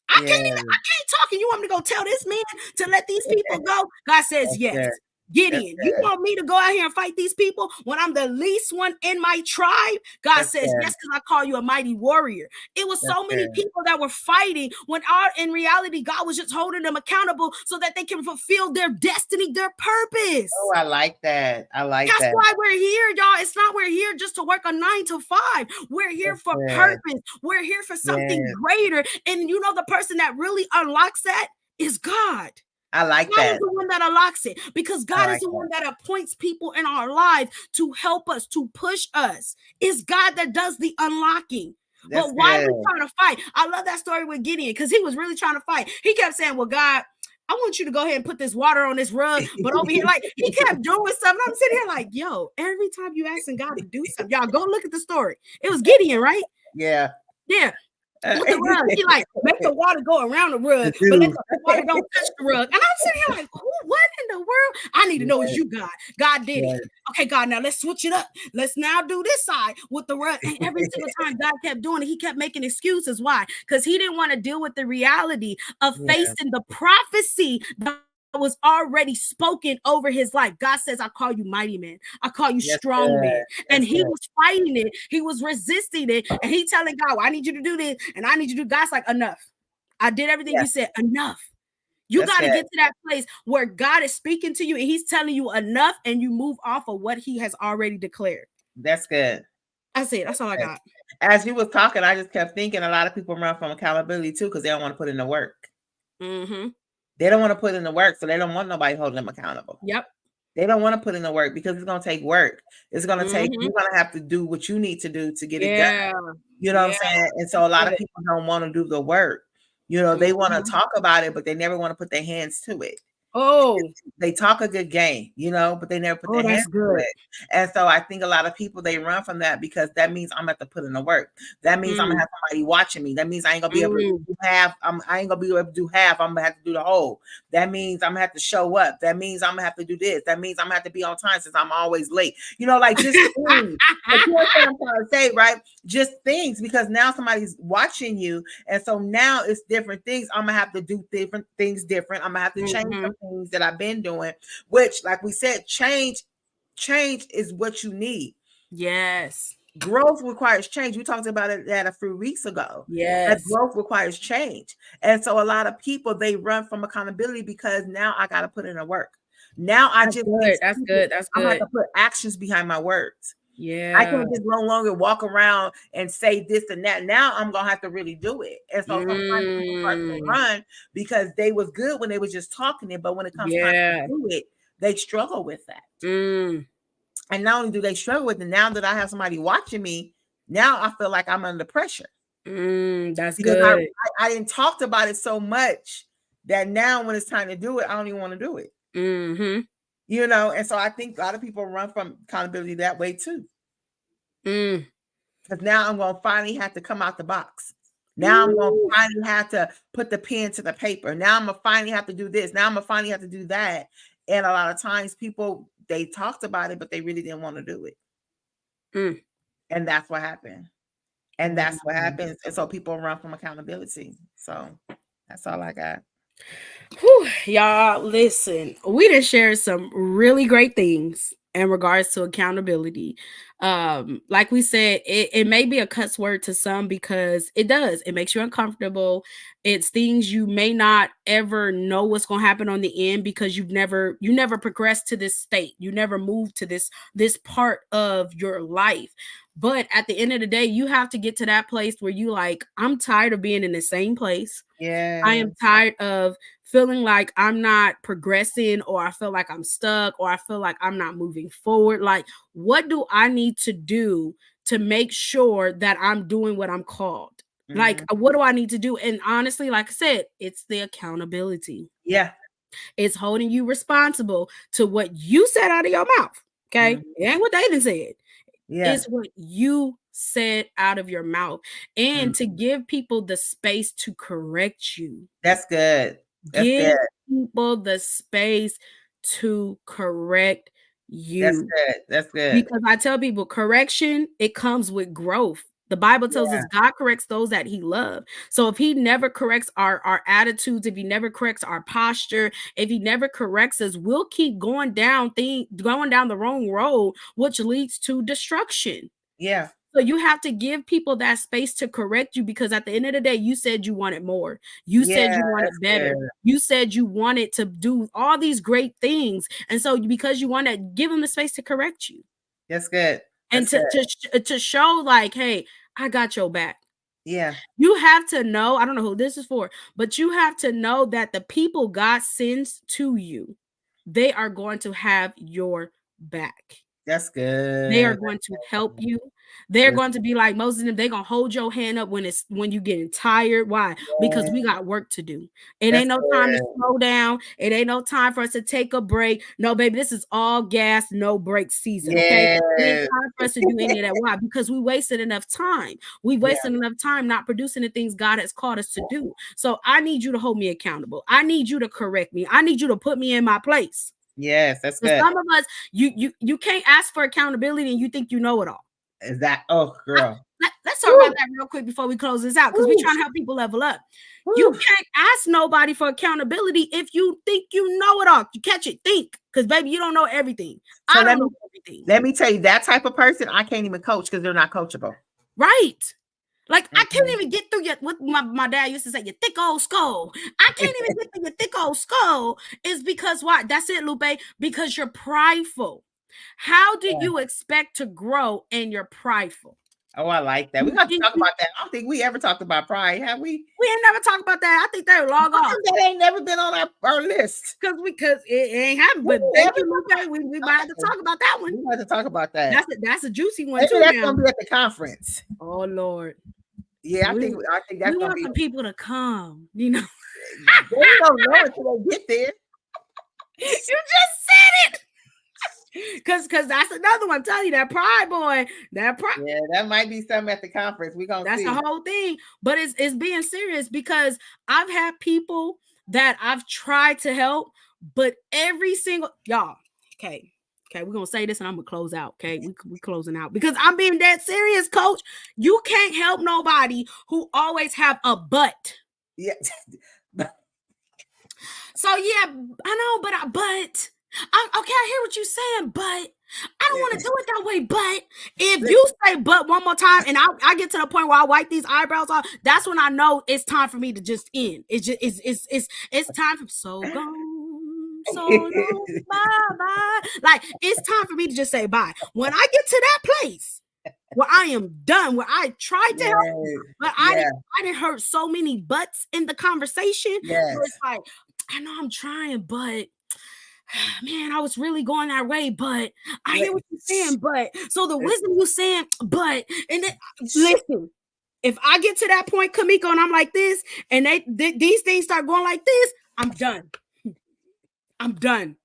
I can't talk. And you want me to go tell this man to let these people go? God says, That's yes. good. Gideon, That's you good. want me to go out here and fight these people when I'm the least one in my tribe? God That's says, good. yes, because I call you a mighty warrior. It was That's so many good. people that were fighting when in reality, God was just holding them accountable so that they can fulfill their destiny, their purpose. Oh, I like that. I like That's that. why we're here, y'all. It's not we're here just to work a 9 to 5. We're here That's for good. purpose. We're here for something Yes. greater. And you know the person that really unlocks that is God. I like God is that. the one that unlocks it, because I God is like the that. one that appoints people in our lives to help us, to push us. It's God that does the unlocking. That's But why are good. we trying to fight? I love that story with Gideon, because he was really trying to fight. He kept saying, well, God, I want you to go ahead and put this water on this rug, but over here, like, he kept doing something. I'm sitting here like, yo, every time you asking God to do something, y'all go look at the story. It was Gideon, right? Yeah. Yeah. With the rug, he like make the water go around the rug, but let the water don't touch the rug. And I'm sitting here like, what in the world? I need to know is you, God. God did it. Okay, God, now let's switch it up. Let's now do this side with the rug. And every single time God kept doing it, he kept making excuses. Why? Because he didn't want to deal with the reality of Yeah. facing the prophecy that was already spoken over his life. God says, I call you mighty man. I call you That's strong man. good. And That's he good. was fighting it. He was resisting it. And he telling God, well, I need you to do this. And I need you to do. God's like, enough. I did everything Yeah. you said. Enough. You That's got to good. get to that place where God is speaking to you and he's telling you enough, and you move off of what he has already declared. That's good. That's it. That's all I got. As you was talking, I just kept thinking a lot of people run from accountability too because they don't want to put in the work. Mm-hmm. They don't want to put in the work, so they don't want nobody holding them accountable. Yep. They don't want to put in the work because it's going to take work. It's going to take, Mm-hmm. you're going to have to do what you need to do to get it done. Yeah. You know Yeah. what I'm saying? And so a lot of people don't want to do the work. You know, they want to talk about it, but they never want to put their hands to it. Oh, They talk a good game, you know, but they never put their hands that's to good. it. And so I think a lot of people, they run from that because that means I'm going to have to put in the work. That means I'm going to have somebody watching me. That means I ain't going to be able to do half. I ain't going to be able to do half. I'm going to have to do the whole. That means I'm going to have to show up. That means I'm going to have to do this. That means I'm going to have to be on time since I'm always late. You know, like just things. But you know what I'm trying to say, right? Just things, because now somebody's watching you. And so now it's different things. I'm going to have to do different things different. I'm going to have to change some things that I've been doing, which, like we said, change is what you need. Yes. Growth requires change. We talked about it that a few weeks ago. Yes. That growth requires change. And so a lot of people, they run from accountability because now I got to put in the work. Now I just That's good. That's I'm good. going to put actions behind my words. Yeah. I can't just no longer walk around and say this and that. Now I'm going to have to really do it. And so sometimes people start to run because they was good when they was just talking it, but when it comes time to do it, they struggle with that. And not only do they struggle with it, now that I have somebody watching me, now I feel like I'm under pressure. That's because good. I didn't talked about it so much that now when it's time to do it, I don't even want to do it. You know, and so I think a lot of people run from accountability that way too. Because now I'm going to finally have to come out the box. Now I'm going to finally have to put the pen to the paper. Now I'm going to finally have to do this. Now I'm going to finally have to do that. And a lot of times people, they talked about it, but they really didn't want to do it. And that's what happened. And that's what happens. And so people run from accountability. So that's all I got. Whew, y'all, listen, we just shared some really great things in regards to accountability. Like we said, it may be a cuss word to some because it does. It makes you uncomfortable. It's things you may not ever know what's going to happen on the end because you never progressed to this state. You never moved to this part of your life. But at the end of the day, you have to get to that place where you like, I'm tired of being in the same place. Yeah. I am tired of feeling like I'm not progressing, or I feel like I'm stuck, or I feel like I'm not moving forward. Like, what do I need to do to make sure that I'm doing what I'm called? Like, what do I need to do? And honestly, like I said, it's the accountability. Yeah. It's holding you responsible to what you said out of your mouth. Okay. It ain't what they done said. Yeah. It's what you said out of your mouth, and to give people the space to correct you. That's good. That's Give good. people the space to correct you. That's good. That's good. Because I tell people, correction, it comes with growth. The Bible tells us God corrects those that he loves. So if he never corrects our attitudes, if he never corrects our posture, if he never corrects us, we'll keep going down the wrong road, which leads to destruction. Yeah. So you have to give people that space to correct you, because at the end of the day, you said you wanted more. You said you wanted better. Good. You said you wanted to do all these great things. And so because you want to give them the space to correct you. That's good. That's and to show like, hey, I got your back. Yeah. You have to know, I don't know who this is for, but you have to know that the people God sends to you, they are going to have your back. That's They are good. going to help you. They're That's going to be like Moses and them. They're gonna hold your hand up when you getting tired. Why? Because we good. got work to do. It That's ain't no time to good. slow down. It ain't no time for us to take a break. No, baby, this is all gas, no break season. Okay. It ain't Yes. time for us to do any of that. Why? Because we wasted enough time. We Yeah. wasted enough time not producing the things God has called us to do. So I need you to hold me accountable. I need you to correct me. I need you to put me in my place. Yes, that's Because good. some of us, you can't ask for accountability and you think you know it all. Is that oh girl. Let's talk about Woo, that real quick before we close this out because we're woo, trying to help people level up. You woo. can't ask nobody for accountability if you think you know it all. You catch it, think, because baby, you don't know everything. So I don't know everything. let me tell you, that type of person I can't even coach because they're not coachable. Right. Like I can't Mhm. even get through your what my dad used to say, your thick old skull. I can't even get through your thick old skull is because why? That's it, Lupe. Because you're prideful. How do Yeah. you expect to grow and you're prideful? Oh, I like that. We You got to think talk about that. I don't think we ever talked about pride, have we? we ain't never talked about that. I think they log How off come that ain't never been on our list? because it ain't happened. We But ain't thank ever you, talked Lupe. We might have to about talk about that one. We got to talk about that. That's a juicy one Maybe too that's now. gonna be at the conference. Oh Lord. Yeah, We I think we that's gonna want be. some people to come, you know. They don't know until they get there. You just said it. Cause that's another one. I'm telling you, that pride boy, that pride, Yeah, that might be something at the conference. We gonna that's the see. whole thing. But it's being serious because I've had people that I've tried to help, but every single y'all, okay. Okay, we're gonna say this and I'm gonna close out. Okay, we closing out because I'm being dead serious, coach. You can't help nobody who always have a but. Yeah. So yeah, I know, but I okay, I hear what you're saying, but I don't want to do it that way. But if you say but one more time and I get to the point where I wipe these eyebrows off, that's when I know it's time for me to just end. It's just it's time for so gone, so long, bye bye. Like it's time for me to just say bye. When I get to that place where I am done, where I tried to help, Yes. but Yeah. I didn't hurt so many buts in the conversation Yes. where it's like, I know I'm trying, but man, I was really going that way. But I hear what you're saying. But so the wisdom you saying, but and then listen, if I get to that point, Kamiko, and I'm like this, and these things start going like this, I'm done. I'm done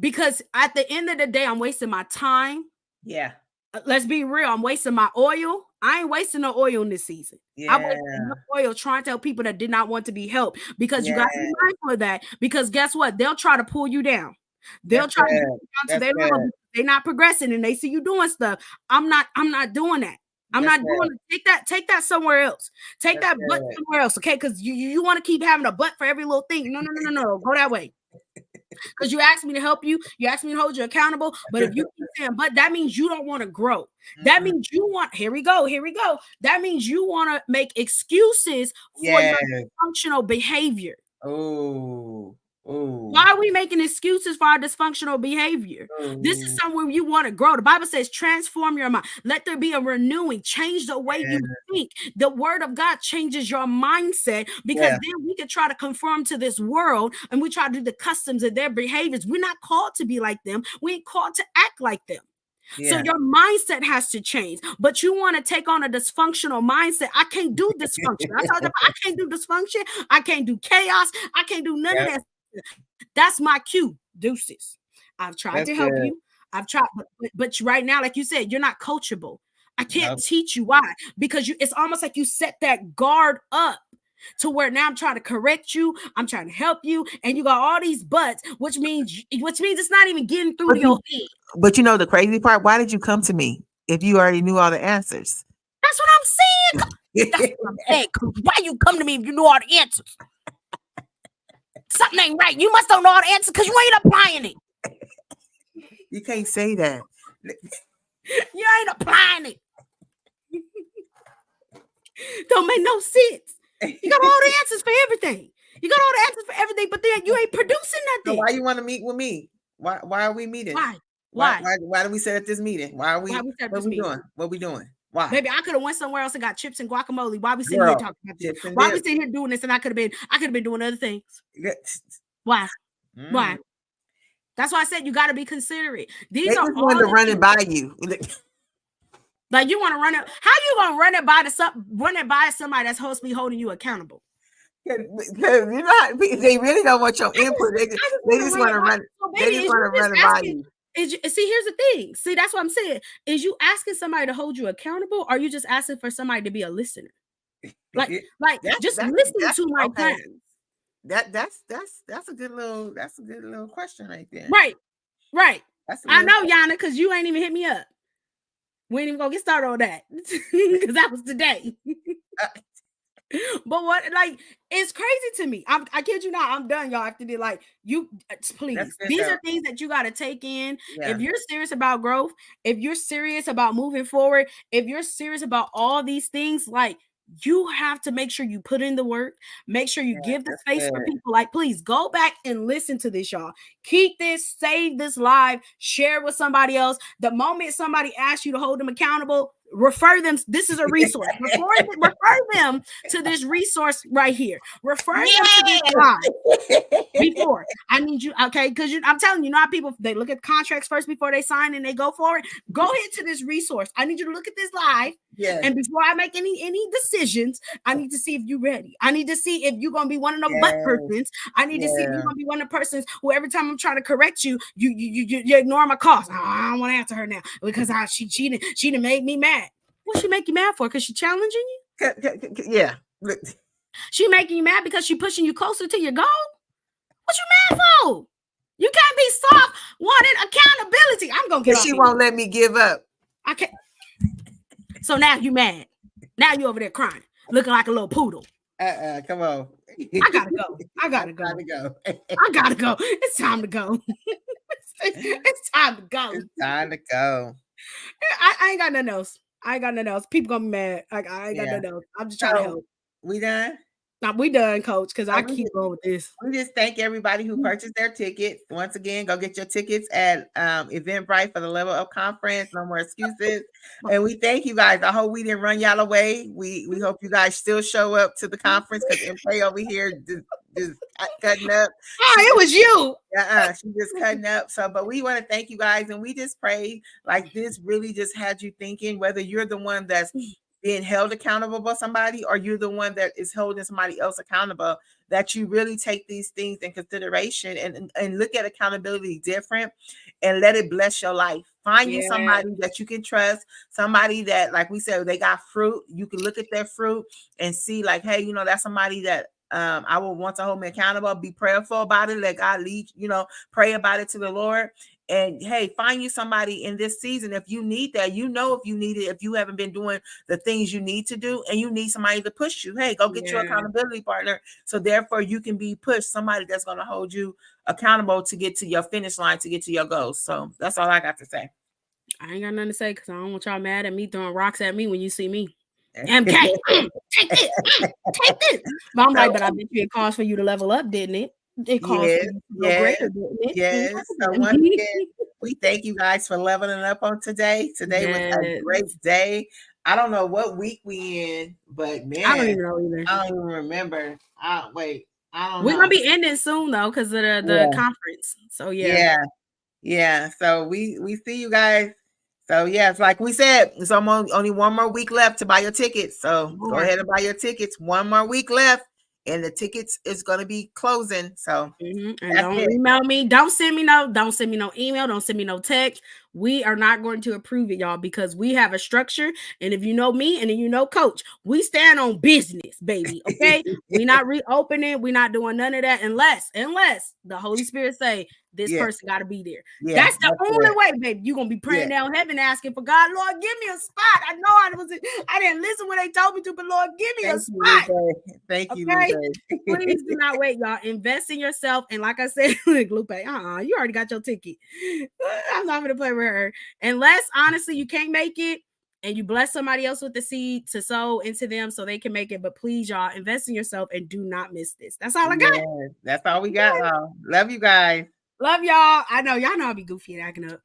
because at the end of the day, I'm wasting my time. Yeah. Let's be real. I'm wasting my oil. I ain't wasting no oil in this season. I wasted Yeah. enough oil trying to help people that did not want to be helped because you got to be Yeah. mindful of that. Because guess what? They'll try to pull you down. They'll That's try to get good. you down to That's their level. good. They're not progressing and they see you doing stuff. I'm not doing that. I'm That's not good. doing it. Take that somewhere else. Take That's that butt good. somewhere else. Okay. Because you want to keep having a butt for every little thing. No. Go that way. Because you asked me to help you, you asked me to hold you accountable. But if you keep saying, but that means you don't want to grow. That Mm-mm. means you want, here we go. That means you want to make excuses for your Yes. dysfunctional behavior. Oh. Oh. Why are we making excuses for our dysfunctional behavior? This is Oh. somewhere you want to grow. The Bible says, transform your mind. Let there be a renewing. Change the way you think. The word of God changes your mindset because Yeah. then we can try to conform to this world and we try to do the customs of their behaviors. We're not called to be like them. We ain't called to act like them. So Yeah. your mindset has to change, but you want to take on a dysfunctional mindset. I can't do dysfunction. I told you I can't do dysfunction. I can't do chaos. I can't do none of Yep. that. That's my cue. Deuces. I've tried That's to help good. you. I've tried, but right now, like you said, you're not coachable. I can't Nope. teach you why because it's almost like you set that guard up to where now I'm trying to correct you, I'm trying to help you, and you got all these buts, which means it's not even getting through to your head. But you know the crazy part? Why did you come to me if you already knew all the answers? That's what I'm saying. That's what I'm saying. Why you come to me if you know all the answers? Something ain't right. You must don't know all the answers because you ain't applying it. You can't say that. You ain't applying it. Don't make no sense. You got all the answers for everything. You got all the answers for everything, but then you ain't producing So nothing. why you want to meet with me? Why are we meeting? Why? Why do we sit at this meeting? Why are Why we we start what this we meeting? doing? What we doing? Why? Baby, I could have went somewhere else and got chips and guacamole. Why we sitting here Girl, talking about this? chips and Why we dip. sitting here doing this? And I could have been doing other things. Yeah. Why? Why? Mm. That's why I said you got to be considerate. They These are just all wanted to the run it things. by you. Like you want to run it. How you gonna run it by somebody that's supposed to be holding you accountable? Because you know how, they really don't want your input. They just want to run. So They baby, just is want you to just run it by asking? you. See, here's the thing. See, that's what I'm saying. Is you asking somebody to hold you accountable, or are you just asking for somebody to be a listener? Like just listen to my okay. plans. That's a good little question right there. Right. I know, Yana, because you ain't even hit me up. We ain't even gonna get started on that because that was today. But what, like, it's crazy to me. I kid you not. I'm done, y'all. After the like, you please. These are things that you got to take in. Yeah. If you're serious about growth, if you're serious about moving forward, if you're serious about all these things, like you have to make sure you put in the work. Make sure you give the space for people. Like, please go back and listen to this, y'all. Keep this, save this live, share with somebody else. The moment somebody asks you to hold them accountable, refer them. This is a resource. Refer them to this resource right here. Refer them to this live. Before I need you, okay? Because I'm telling you, not people, they look at contracts first before they sign and they go for it. Go ahead to this resource. I need you to look at this live. Yes. And before I make any decisions, I need to see if you're ready. I need to see if you're gonna be one of those butt persons. I need to see if you're gonna be one of the persons who every time I'm trying to correct you, you ignore my calls. Oh, I don't want to answer her now because she didn't make me mad. What she make you mad for? Because she challenging you? Yeah. She making you mad because she pushing you closer to your goal? What you mad for? You can't be soft wanting accountability. I'm gonna get off. She won't let me give up. I can't. So now you mad. Now you over there crying, looking like a little poodle. Come on. I gotta go. I gotta go. I gotta go. It's time to go. It's time to go. It's time to go. I ain't got nothing else. People gonna be mad. Like I ain't got nothing else. I'm just trying to help. We done? Now we done, coach, because I keep going with this. We just thank everybody who purchased their tickets. Once again, go get your tickets at Eventbrite for the Level Up Conference. No more excuses. And we thank you guys. I hope we didn't run y'all away. We hope you guys still show up to the conference because MK over here just cutting up. Oh, it was you. She just cutting up. So, but we want to thank you guys, and we just pray like this really just had you thinking whether you're the one that's being held accountable by somebody or you're the one that is holding somebody else accountable, that you really take these things in consideration and look at accountability different and let it bless your life. Find you somebody that you can trust, somebody that, like we said, they got fruit. You can look at their fruit and see like, hey, you know, that's somebody that I will want to hold me accountable, be prayerful about it, let God lead, you know, pray about it to the Lord. And hey, find you somebody in this season if you need that. You know, if you need it, if you haven't been doing the things you need to do and you need somebody to push you, hey, go get your accountability partner. So therefore you can be pushed, somebody that's going to hold you accountable to get to your finish line, to get to your goals. So that's all I got to say. I ain't got nothing to say because I don't want y'all mad at me throwing rocks at me when you see me. MK, take this, take this. But I'm like, but I bet you it cost for you to level up, didn't it? It cost for you to go greater, didn't it? Yes. So once again, we thank you guys for leveling up on today. Today was a great day. I don't know what week we in, but man, I don't even know either. I don't even remember. We're gonna be ending soon though because of the conference. So yeah. So we see you guys. So yes, like we said, it's only one more week left to buy your tickets. So go ahead and buy your tickets. One more week left, and the tickets is going to be closing. So and don't email me. Don't send me no email. Don't send me no text. We are not going to approve it, y'all, because we have a structure. And if you know me and then you know Coach, we stand on business, baby. Okay, we not reopening. We not doing none of that unless the Holy Spirit say this person got to be there. That's the only way, baby. You're gonna be praying down heaven, asking for God, Lord, give me a spot. I know I didn't listen when they told me to, but Lord, give me a spot. Thank you, Please do not wait, y'all. Invest in yourself. And like I said, Lupe, you already got your ticket. I'm not gonna play with her. Unless honestly you can't make it and you bless somebody else with the seed to sow into them so they can make it. But please, y'all, invest in yourself and do not miss this. That's all I got. That's all we got. Love you guys. Love y'all. I know y'all know I'll be goofy and acting up.